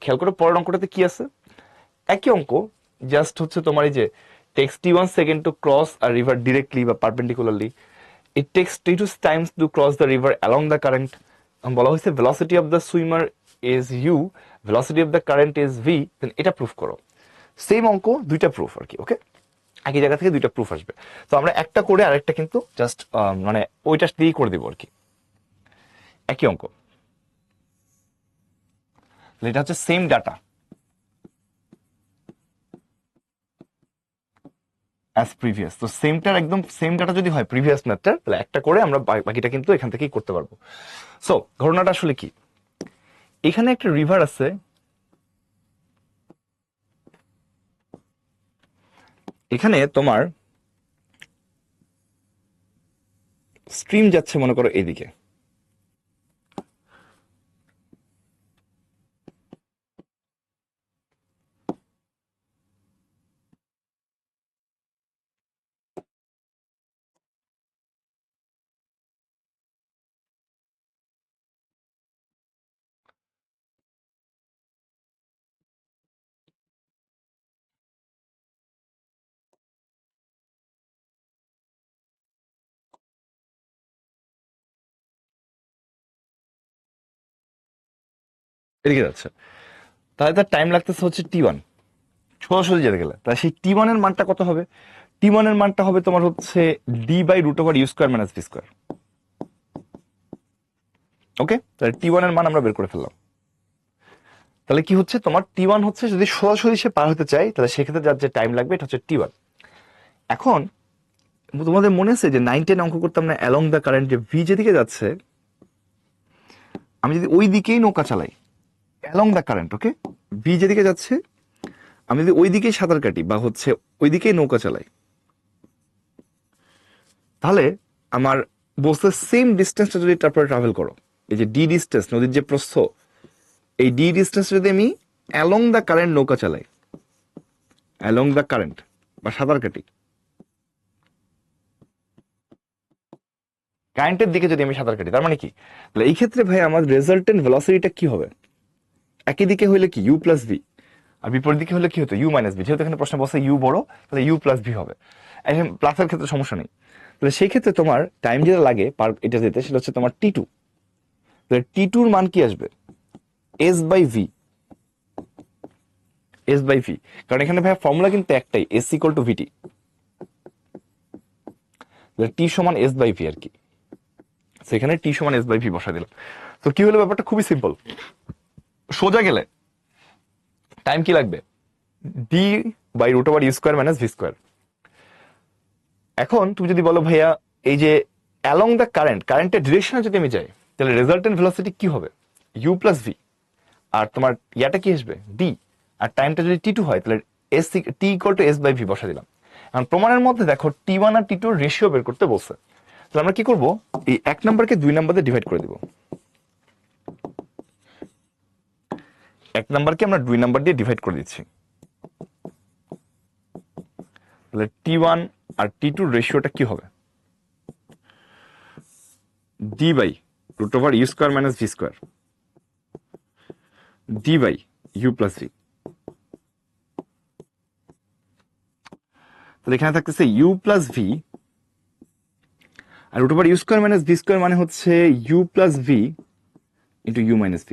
খেয়াল করে পরের অঙ্কটাতে কি আছে, একই অঙ্ক, জাস্ট হচ্ছে তোমার এই যে takes t1 second to cross a river directly বা perpendicularly, it takes t2 times to cross the river along the current. বলা হয়েছে velocity of the swimmer is u, velocity of the current is v, then এটা proof করো। Same অঙ্ক, দুইটা proof আর কি, ওকে, একই জায়গা থেকে দুইটা প্রুফ আসবে। তো আমরা একটা করে আরেকটা কিন্তু জাস্ট মানে ওইটা দিয়েই করে দিব আর কি, একই অঙ্ক। এটা হচ্ছে সেম ডাটা অ্যাজ প্রিভিয়াস, তো সেমটার একদম সেম ডাটা যদি হয় প্রিভিয়াস ম্যাথটার, তাহলে একটা করে আমরা বাকিটা কিন্তু এখান থেকেই করতে পারবো। সো ঘটনাটা আসলে কি, এখানে একটা রিভার আছে, এখানে তোমার স্ট্রিম যাচ্ছে মনে করো এদিকে, এদিকে যাচ্ছে, তাহলে তার টাইম লাগতেছে হচ্ছে t1, সোজাসুজি যেতে গেলে। তাহলে সেই t1 এর মানটা কত হবে, t1 এর মানটা হবে তোমার হচ্ছে d/√u²-v²। ওকে, তাহলে t1 এর মান আমরা বের করে ফেললাম। তাহলে কি হচ্ছে, তোমার t1 হচ্ছে যদি সোজাসুজি সে পার হতে চায় তাহলে সেক্ষেত্রে যার যে টাইম লাগবে এটা হচ্ছে t1। এখন তোমাদের মনে আছে যে 9-10 অঙ্ক করতাম না অ্যালং দ্য কারেন্ট, যে ভি যেদিকে যাচ্ছে আমি যদি ওই দিকেই নৌকা চালাই, along the current, okay, V যেদিকে যাচ্ছে আমি যদি ওই দিকেই সাঁতার কাটি বা হচ্ছে ওই দিকেই নৌকা চালাই, তাহলে আমার বলছে সেম ডিস্টেন্সটা যদি তারপরে ট্রাভেল করো, এই যে ডি ডিস্টেন্স নদীর যে প্রস্থ, এই ডি ডিস্টেন্স যদি আমি অ্যালং দ্য কারেন্ট নৌকা চালাই, অ্যালং দ্য কারেন্ট বা সাঁতার কাটি, কারেন্টের দিকে যদি আমি সাঁতার কাটি, তার মানে কি, তাহলে এই ক্ষেত্রে ভাই আমার রেজাল্টেন্ট ভেলোসিটিটা কি হবে, একই দিকে হইলে কি u+v, আর বিপরীত দিকে হলে কি হতো u-v, যেহেতু এখানে প্রশ্ন বলছে u বড় তাহলে u+v হবে। এখন প্লাসের ক্ষেত্রে সমস্যা নেই, তাহলে সেই ক্ষেত্রে তোমার টাইম যেটা লাগে পার এটা যেতে সেটা হচ্ছে তোমার t2, তাহলে t2 এর মান কি আসবে s/v, s/v, কারণ এখানে ভাই ফর্মুলা কিন্তু একটাই, s=vt, তাহলে t সমান s/v আর কি, সেখানে t সমান s/v বসা দিলাম। তো কি হলো, ব্যাপারটা খুবই সিম্পল, সোজা গেলে টাইম কি লাগবে d/√u²-v²। এখন তুমি যদি বলো ভাইয়া এই যে অ্যালং দ্য কারেন্টের ডিরেকশনে যদি আমি যাই তাহলে রেজাল্টেন্ট ভেলোসিটি কি হবে u+v, আর তোমার ইয়াটা কি আসবে d, আর টাইমটা যদি t2 হয় তাহলে t=s/v বসা দিলাম। এখন প্রমাণের মধ্যে দেখো t1 আর t2 রেশিও বের করতে বলছে, তাহলে আমরা কি করব, এই 1 নাম্বারকে 2 নাম্বার দিয়ে ডিভাইড করে দিব, 1 নাম্বারকে আমরা 2 নাম্বার দিয়ে ডিভাইড করে দিচ্ছি, তাহলে t1 আর t2 রেশিওটা কি হবে d/√u²-v² d/u+v, তাহলে এখানে থাকতেছে u+v, আর √u²-v² মানে হচ্ছে u+v ইন্টু u-v,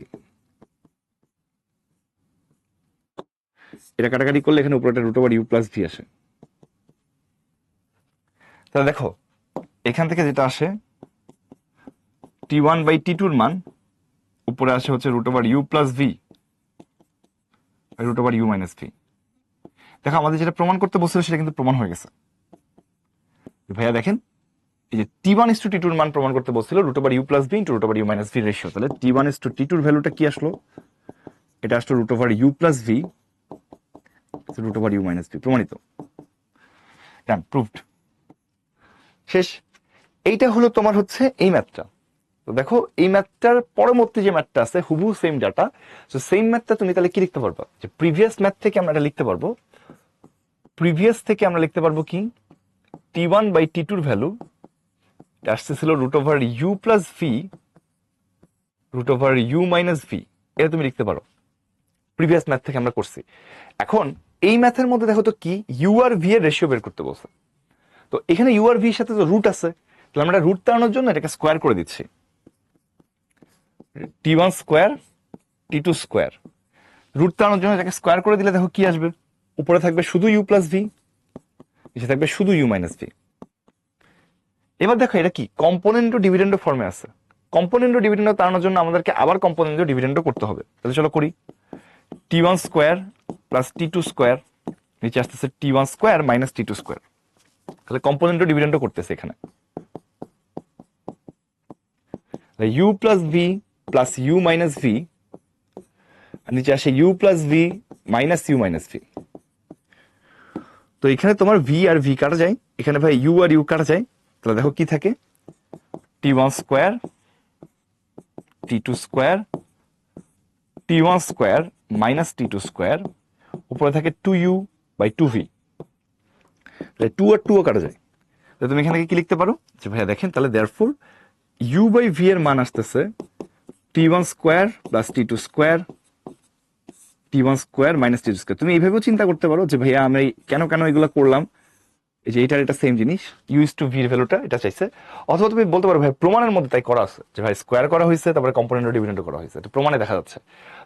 এটা কাটাকাটি করলে এখানে উপরে √u+v আসে। তাহলে দেখো এখান থেকে যেটা আসে T1 বাই T2 এর মান উপরে আসে হচ্ছে root over u plus v root over u minus v. দেখো আমাদের যেটা প্রমাণ করতে বলছিল সেটা কিন্তু প্রমাণ হয়ে গেছে ভাইয়া। দেখেন এই যে T1:T2 এর মান প্রমাণ করতে বলছিল root over u plus v into root over u minus v ratio. তাহলে T1:T2 এর ভ্যালুটা কি আসলো? এটা আসলো root over u plus v root over u minus v. প্রমাণিত, ডান, প্রুভড, শেষ। এইটা হলো তোমার হচ্ছে এই ম্যাথটা। তো দেখো এই ম্যাথটার পরবর্তী যে ম্যাথটা আছে হুবহু সেম ডাটা, তো সেম ম্যাথটা তুমি তাহলে কি লিখতে পারবা? যে প্রিভিয়াস ম্যাথ থেকে আমরা এটা লিখতে পারবো, প্রিভিয়াস থেকে আমরা লিখতে পারবো কি T1/T2 এর ভ্যালু আসতেছিল root over u plus v root over u minus v. এটা তুমি লিখতে পারো, প্রিভিয়াস ম্যাথ থেকে আমরা করছি। এখন এই ম্যাথের মধ্যে দেখো তো কি ইউ আর ভি এর রেশিও বের করতে বলছে। তো এখানে ইউ আর ভি এর সাথে তো রুট আছে, তাহলে আমরা রুট তাড়ানোর জন্য এটাকে স্কোয়ার করে দিচ্ছি। T1 square T2 square, root তাড়ানোর জন্য এটাকে স্কোয়ার করে দিলে দেখো কি আসবে? উপরে থাকবে শুধু ইউ প্লাস ভি, নিচে থাকবে শুধু ইউ মাইনাস ভি। এবার দেখো এটা কি কম্পোনেন্ট ডিভিডেন্ড ফর্মে আছে। কম্পোনেন্ট ডিভিডেন্ড তাড়ানোর জন্য আমাদেরকে আবার কম্পোনেন্ট ডিভিডেন্ড করতে হবে। তাহলে চলো করি। T1 square plus T2 square, নিচে আসতেছে T1 square minus T2 square. তাহলে কম্পোনেন্ট ডিভিডেন্ড করতেছে এখানে u plus v plus u minus v, আর নিচে আসে u plus v minus u minus v. তো এখানে তোমার ভি আর ভি কাটা যায়, এখানে ভাই ইউ আর ইউ কাটা যায়। তাহলে দেখো কি থাকে T1 square T2 square T1 square minus T2 square, উপরে থাকে 2u/2v। 2 আর 2 কাটা যায়। তাহলে তুমি এখানে কি লিখতে পারো যে ভাইয়া দেখেন তাহলে দেয়ারফর u/v এর মান আসতেছে T1 square plus T2 square T1 square minus T2 square. তুমি এইভাবেও চিন্তা করতে পারো যে ভাইয়া আমি কেন এগুলো করলাম, এই যে এইটার এটা সেম জিনিস u/v এর ভ্যালুটা এটা চাইছে। অথবা তুমি বলতে পারো ভাই প্রমাণের মধ্যে তাই করা আছে যে ভাই স্কোয়ার করা হয়েছে তারপরে কম্পোনেন্ট ডিভিডেন্ড করা হয়েছে, এটা প্রমাণে দেখা যাচ্ছে।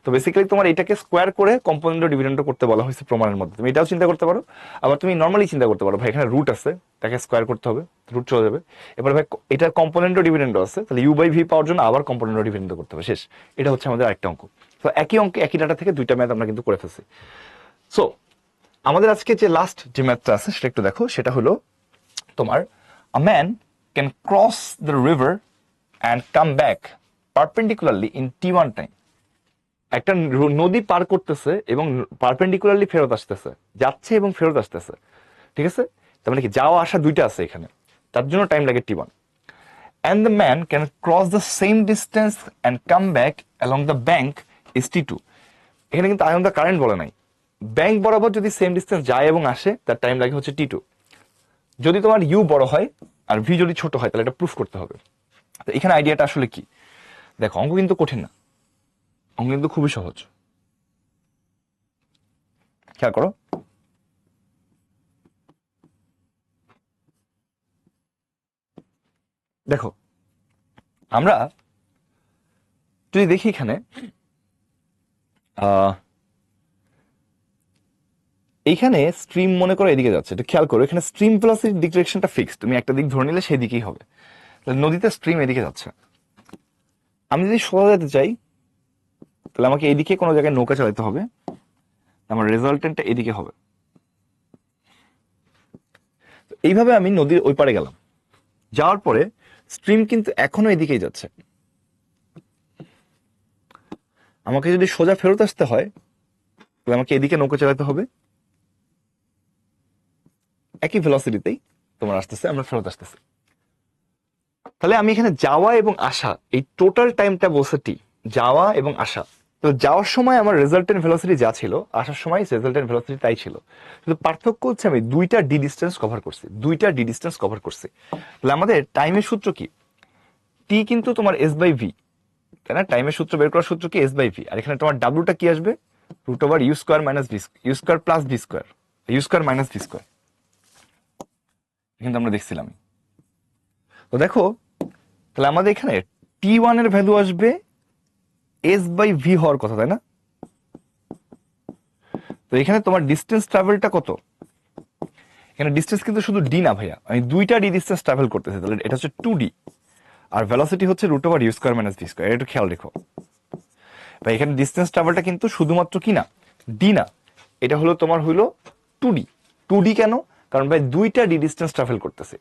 তো বেসিক্যালি তোমার এটাকে স্কোয়ার করে কম্পোনেন্ট ডিভিডেন্ড করতে বলা হয়েছে প্রমাণের মধ্যে। তুমি এটাও চিন্তা করতে পারো, আবার তুমি নর্মালি চিন্তা করতে পারো ভাই এখানে রুট আছে, তাকে স্কোয়ার করতে হবে, রুট চলে যাবে। এবার ভাই এটার কম্পোনেন্ট ডিভিডেন্ড আছে, তাহলে u/v পাওয়ার জন্য আবার কম্পোনেন্ট ডিভিডেন্ড করতে হবে, শেষ। এটা হচ্ছে আমাদের আরেকটা অঙ্ক। তো একই অঙ্কে একই ডাটা থেকে দুইটা ম্যাথ আমরা কিন্তু করে ফেলছি। সো আমাদের আজকে যে লাস্ট যে ম্যাথটা আছে সেটা একটু দেখো। সেটা হলো তোমার a man can cross the river and come back perpendicularly in t1 time। একটা নদী পার করতেছে এবং পারপেন্ডিকুলারলি ফেরত আসতেছে, যাচ্ছে এবং ফেরত আসতেছে, ঠিক আছে? তার মানে কি যাওয়া আসা দুইটা আছে এখানে, তার জন্য টাইম লাগে t1। and the man can cross the same distance and come back along the bank is t2। এখানে কিন্তু along the current বলে নাই, ব্যাংক বরাবর যদি সেম ডিস্টেন্স যায় এবং আসে তার টাইম লাগে হচ্ছে t2। যদি তোমার ইউ বড় হয় আর ভি যদি ছোট হয় তাহলে এটা প্রুফ করতে হবে। তো এখানে আইডিয়াটা আসলে কি দেখো, অঙ্ক কিন্তু কঠিন না, অঙ্ক কিন্তু খুবই সহজ। খেয়াল করো, দেখো আমরা যদি দেখি এখানে এইখানে স্ট্রিম মনে করো এদিকে যাচ্ছে, এটা খেয়াল করো, এখানে স্ট্রিম ভেলোসিটির ডিরেকশনটা ফিক্সড, তুমি একটা দিক ধরে নিলে সেই দিকেই হবে। তাহলে নদীতে স্ট্রিম এদিকে যাচ্ছে, আমি যদি সোজা যেতে চাই তাহলে আমাকে এদিকে কোনো জায়গায় নৌকা চালাতে হবে, আমার রেজাল্টেন্টটা এদিকে হবে। এইভাবে আমি নদীর ওই পারে গেলাম, যাওয়ার পরে স্ট্রিম কিন্তু এখনো এদিকেই যাচ্ছে। আমাকে যদি সোজা ফেরত আসতে হয় তাহলে আমাকে এদিকে নৌকা চালাতে হবে, একই ভেলোসিটিতেই তোমার আসতেছে, আমরা ফেরত আসতেছে। তাহলে আমি এখানে যাওয়া এবং আসা এই টোটাল টাইমটা বলছে টি, যাওয়া এবং আসা। তো যাওয়ার সময় আমার রেজাল্টেন্ট ভেলোসিটি যা ছিল, আসার সময় রেজাল্টেন্ট ভেলোসিটি তাই ছিল, কিন্তু পার্থক্য হচ্ছে আমি দুইটা ডি ডিস্টেন্স কভার করছি। তাহলে আমাদের টাইমের সূত্র কি? টি কিন্তু তোমার s/v, তাই না? টাইমের সূত্র বের করার সূত্র কি s/v, আর এখানে তোমার ডাব্লুটা কি আসবে root over u square minus v, u square plus V square, u square minus V square, কিন্তু আমরা দেখছিলাম। তো দেখো তাহলে আমাদের এখানে t1 এর ভ্যালু আসবে s/v হওয়ার কথা, তাই না? তো এখানে তোমার ডিস্টেন্স ট্রাভেলটা কত? এখানে ডিস্টেন্স কিন্তু শুধু ডি না ভাইয়া, আমি দুইটা ডি ডিস্টেন্স ট্রাভেল করতেছি, তাহলে এটা হচ্ছে 2d। আর ভেলোসিটি হচ্ছে root over u square minus V square. এটা একটু খেয়াল রেখো ভাই, এখানে ডিস্টেন্স ট্রাভেলটা কিন্তু শুধুমাত্র কি না, ডি না, এটা হলো তোমার হইলো 2D। 2D কেন? কারণ ভাই দুইটা ডি ডিস্টেন্স ট্রাভেল করতেছে,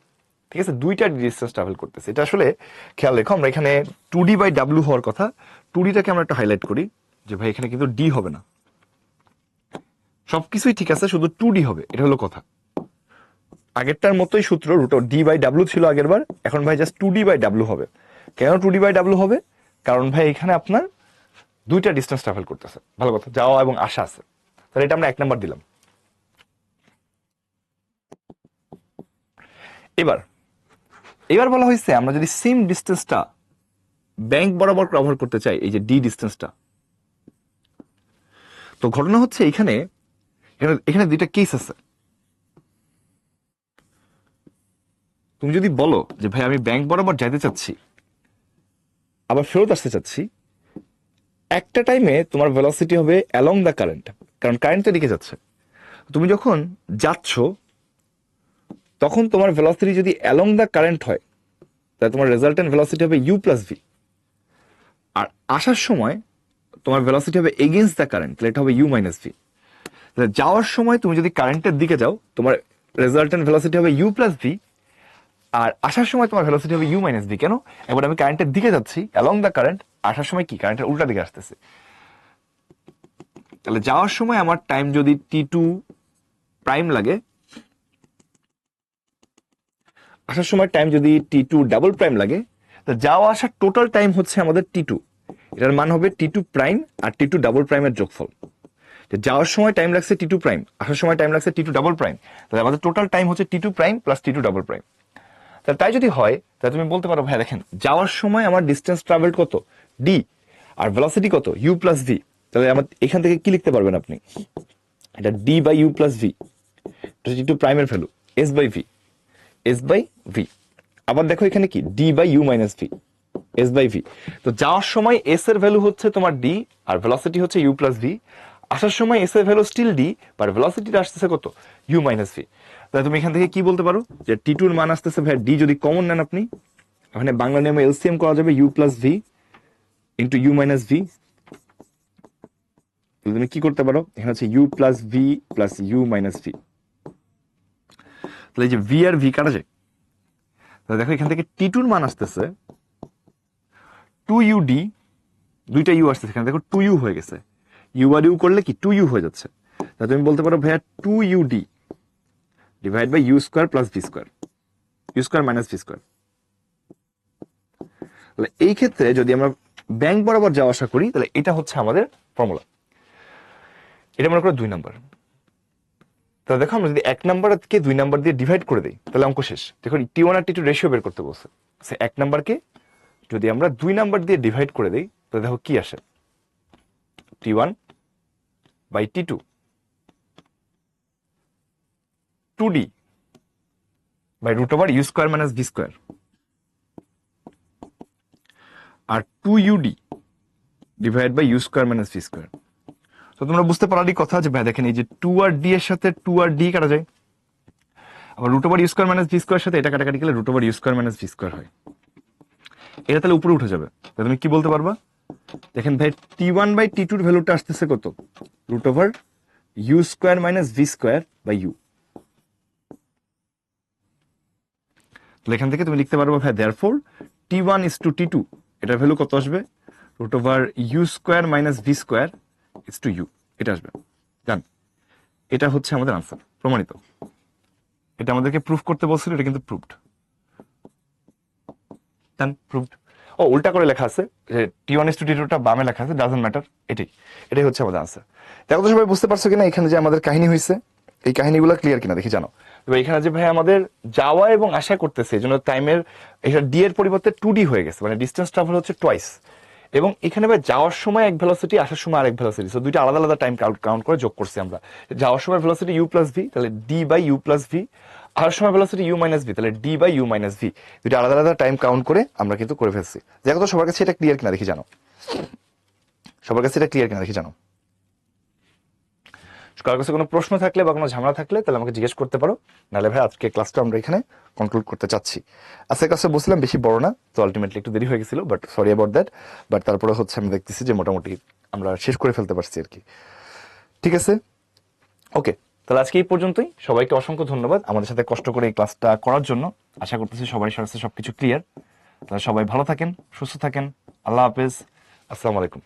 ঠিক আছে, দুইটা ডি ডিস্টেন্স ট্রাভেল করতেছে। এটা আসলে খেয়াল রেখো, আমরা এখানে 2D/W হওয়ার কথা, 2Dটাকে আমরা একটু হাইলাইট করি যে ভাই এখানে কিন্তু ডি হবে না, সবকিছুই ঠিক আছে, শুধু 2D হবে, এটা হলো কথা। আগেরটার মতোই সূত্র, রুট D/W ছিল আগের বার, এখন ভাই জাস্ট 2D/W হবে। কেন 2D/W হবে? কারণ ভাই এখানে আপনার দুইটা ডিস্টেন্স ট্রাভেল করতেছে, ভালো কথা, যাওয়া এবং আসা আছে, তাহলে এটা আমরা 1 নাম্বার দিলাম। এবার এবার বলা হয়েছে আমরা যদি সেম ডিস্টেন্সটা ব্যাংক বরাবর কভার করতে চাই, এই যে ডি ডিস্টেন্সটা, তো ঘটনা হচ্ছে এখানে এখানে দুইটা কেস আছে। তুমি যদি বলো যে ভাই আমি ব্যাংক বরাবর যাইতে চাচ্ছি আবার ফেরত আসতে চাচ্ছি, একটা টাইমে তোমার ভেলোসিটি হবে অ্যালং দ্য কারেন্ট, কারণ কারেন্ট তো এদিকে যাচ্ছে। তুমি যখন যাচ্ছ তখন তোমার ভেলোসিটি যদি অ্যালং দ্য কারেন্ট হয়, তাহলে তোমার রেজাল্টেন্ট ভেলোসিটি হবে ইউ প্লাস ভি। আর আসার সময় তোমার ভেলোসিটি হবে এগেইনস্ট দ্য কারেন্ট, তাহলে এটা হবে ইউ মাইনাস ভি। তাহলে যাওয়ার সময় তুমি যদি কারেন্টের দিকে যাও, তোমার রেজাল্টেন্ট ভেলোসিটি হবে ইউ প্লাস ভি, আর আসার সময় তোমার ভেলোসিটি হবে ইউ মাইনাস ভি। কেন? এবার আমি কারেন্টের দিকে যাচ্ছি অ্যালং দ্য কারেন্ট, আসার সময় কি কারেন্টের উল্টা দিকে আসতেছে। তাহলে যাওয়ার সময় আমার টাইম যদি T2 প্রাইম লাগে, আসার সময় টাইম যদি T2 ডাবল প্রাইম লাগে, তো যাওয়া আসার টোটাল টাইম হচ্ছে আমাদের T2, এটার মান হবে T2 প্রাইম আর T2 ডাবল প্রাইমের যোগফল। যাওয়ার সময় টাইম লাগছে T2 প্রাইম, আসার সময় টাইম লাগছে T2 ডাবল প্রাইম, তাহলে আমাদের টোটাল টাইম হচ্ছে T2 prime plus T2 double prime. তাহলে তাই যদি হয়, তাহলে তুমি বলতে পারো ভাই দেখেন যাওয়ার সময় আমার ডিস্টেন্স ট্রাভেলড কত, ডি, আর ভেলোসিটি কত, ইউ প্লাস ভি। তাহলে আমার এখান থেকে কি লিখতে পারবেন আপনি, এটা d by u plus v, T2 প্রাইমের value s by v, s by v. আবার দেখো এখানে কি d by u minus v, s by v. তো যাওয়ার সময় এস এর ভ্যালু হচ্ছে তোমার ডি আর ভেলোসিটি হচ্ছে ইউ প্লাস ভি, আসার সময় এস এর ভ্যালু স্টিল ডি বাট ভেলোসিটিটা আসতেছে কত, ইউ মাইনাস ভি। তাহলে তুমি এখান থেকে কি বলতে পারো যে T2 এর মান আসতেছে ভাই ডি, যদি কমন নেন আপনি এখানে বাংলা নিয়মে এলসিএম করা যাবে u plus v into u minus v. তুমি কি করতে পারো, এখানে হচ্ছে u plus v plus u minus v, তাহলে এই যে ভি আর ভি কাটা যায়। তাহলে দেখো এখান থেকে T2 এর মান আসতেছে 2UD, দুইটা ইউ আসতেছে এখানে, দেখো 2U হয়ে গেছে, ইউ আর ইউ করলে কি 2U হয়ে যাচ্ছে। তাহলে তুমি বলতে পারো ভাইয়া 2UD divide by u square plus V square, u square minus V square. তাহলে এই ক্ষেত্রে যদি আমরা ব্যাংক বরাবর যাওয়া আসা করি, তাহলে এটা হচ্ছে আমাদের ফর্মুলা, এটা মনে করো 2 নাম্বার। তাহলে দেখো আমরা যদি 1 নাম্বারকে 2 নাম্বার দিয়ে ডিভাইড করে দিই, তাহলে অঙ্ক শেষ। দেখো T1 আর T2 রেশিও বের করতে বলছে, 1 নাম্বারকে যদি আমরা 2 নাম্বার দিয়ে ডিভাইড করে দিই, তাহলে দেখো কি আসে, T1 by T2 2D by root over u square minus V square, আর 2UD divide by u square minus V square. তো তোমরা বুঝতে পারারই কথা যে ভাই দেখেন এই যে 2 আর ডি এর সাথে 2 আর ডি কাটা যায়, আবার root over u square minus V square সাথে এটা কাটাকাটি গেলে root over u square minus V square হয়, এটা তাহলে উপরে উঠে যাবে। তাহলে তুমি কি বলতে পারবা, দেখেন ভাই T1 বাই T2 এর ভ্যালুটা আসতেছে কত, root over u square minus V square by u. তাহলে এখান থেকে তুমি লিখতে পারবো ভাই therefore T1 is two T2, এটার ভ্যালু কত আসবে, root over u square minus V square is to u, এটা আসবে। জান এটা হচ্ছে আমাদের আনসার, প্রমাণিত। এটা আমাদেরকে প্রুফ করতে বলছিল, এটা কিন্তু প্রুভড, জান প্রুভড। ও উল্টা করে লেখা আছে যে T1 ইজ টু T2টা বামে লেখা আছে, ডাজন্ট ম্যাটার, এটাই হচ্ছে আমাদের আনসার। দেখো তো সবাই বুঝতে পারছো কিনা এখানে যে আমাদের কাহিনী হয়েছে, এই কাহিনীগুলো ক্লিয়ার কিনা দেখি জানো। তো এখানে যে ভাই আমাদের যাওয়া এবং আসা করতেছে, এই জন্য টাইমের এটা ডি এর পরিবর্তে 2D হয়ে গেছে, মানে ডিস্টেন্স ট্রাভেল হচ্ছে টুয়াইস। এবং এখানে ভাই যাওয়ার সময় এক ভেলোসিটি, আসার সময় আরেক ভেলোসিটি, সো দুইটা আলাদা আলাদা টাইম কাউন্ট করে যোগ করছি আমরা। যাওয়ার সময় ভেলোসিটি ইউ প্লাস ভি, তাহলে d by u plus v, আসার সময় ভেলোসিটি ইউ মাইনাস ভি, তাহলে d by u minus v, দুইটা আলাদা আলাদা টাইম কাউন্ট করে আমরা কিন্তু করে ফেলছি। দেখো তো সবার কাছে এটা ক্লিয়ার কিনা দেখি জানো, সবার কাছে এটা ক্লিয়ার কিনা দেখি জানো। কারোর কাছে কোনো প্রশ্ন থাকলে বা কোনো ঝামেলা থাকলে তাহলে আমাকে জিজ্ঞেস করতে পারো, নাহলে ভাই আজকে ক্লাসটা আমরা এখানে কনক্লুড করতে চাচ্ছি। আজকে ক্লাসে বসলাম বেশি বড় না, তো আলটিমেটলি একটু দেরি হয়ে গেছিল, but sorry about that. But তারপরে হচ্ছে আমি দেখতেছি যে মোটামুটি আমরা শেষ করে ফেলতে পারছি আর কি। ঠিক আছে, ওকে, তাহলে আজকে এই পর্যন্তই। সবাইকে অসংখ্য ধন্যবাদ আমাদের সাথে কষ্ট করে এই ক্লাসটা করার জন্য। আশা করতেছি সবাই সাথে সবকিছু ক্লিয়ার। তাহলে সবাই ভালো থাকেন, সুস্থ থাকেন। আল্লাহ হাফেজ, আসসালামু আলাইকুম।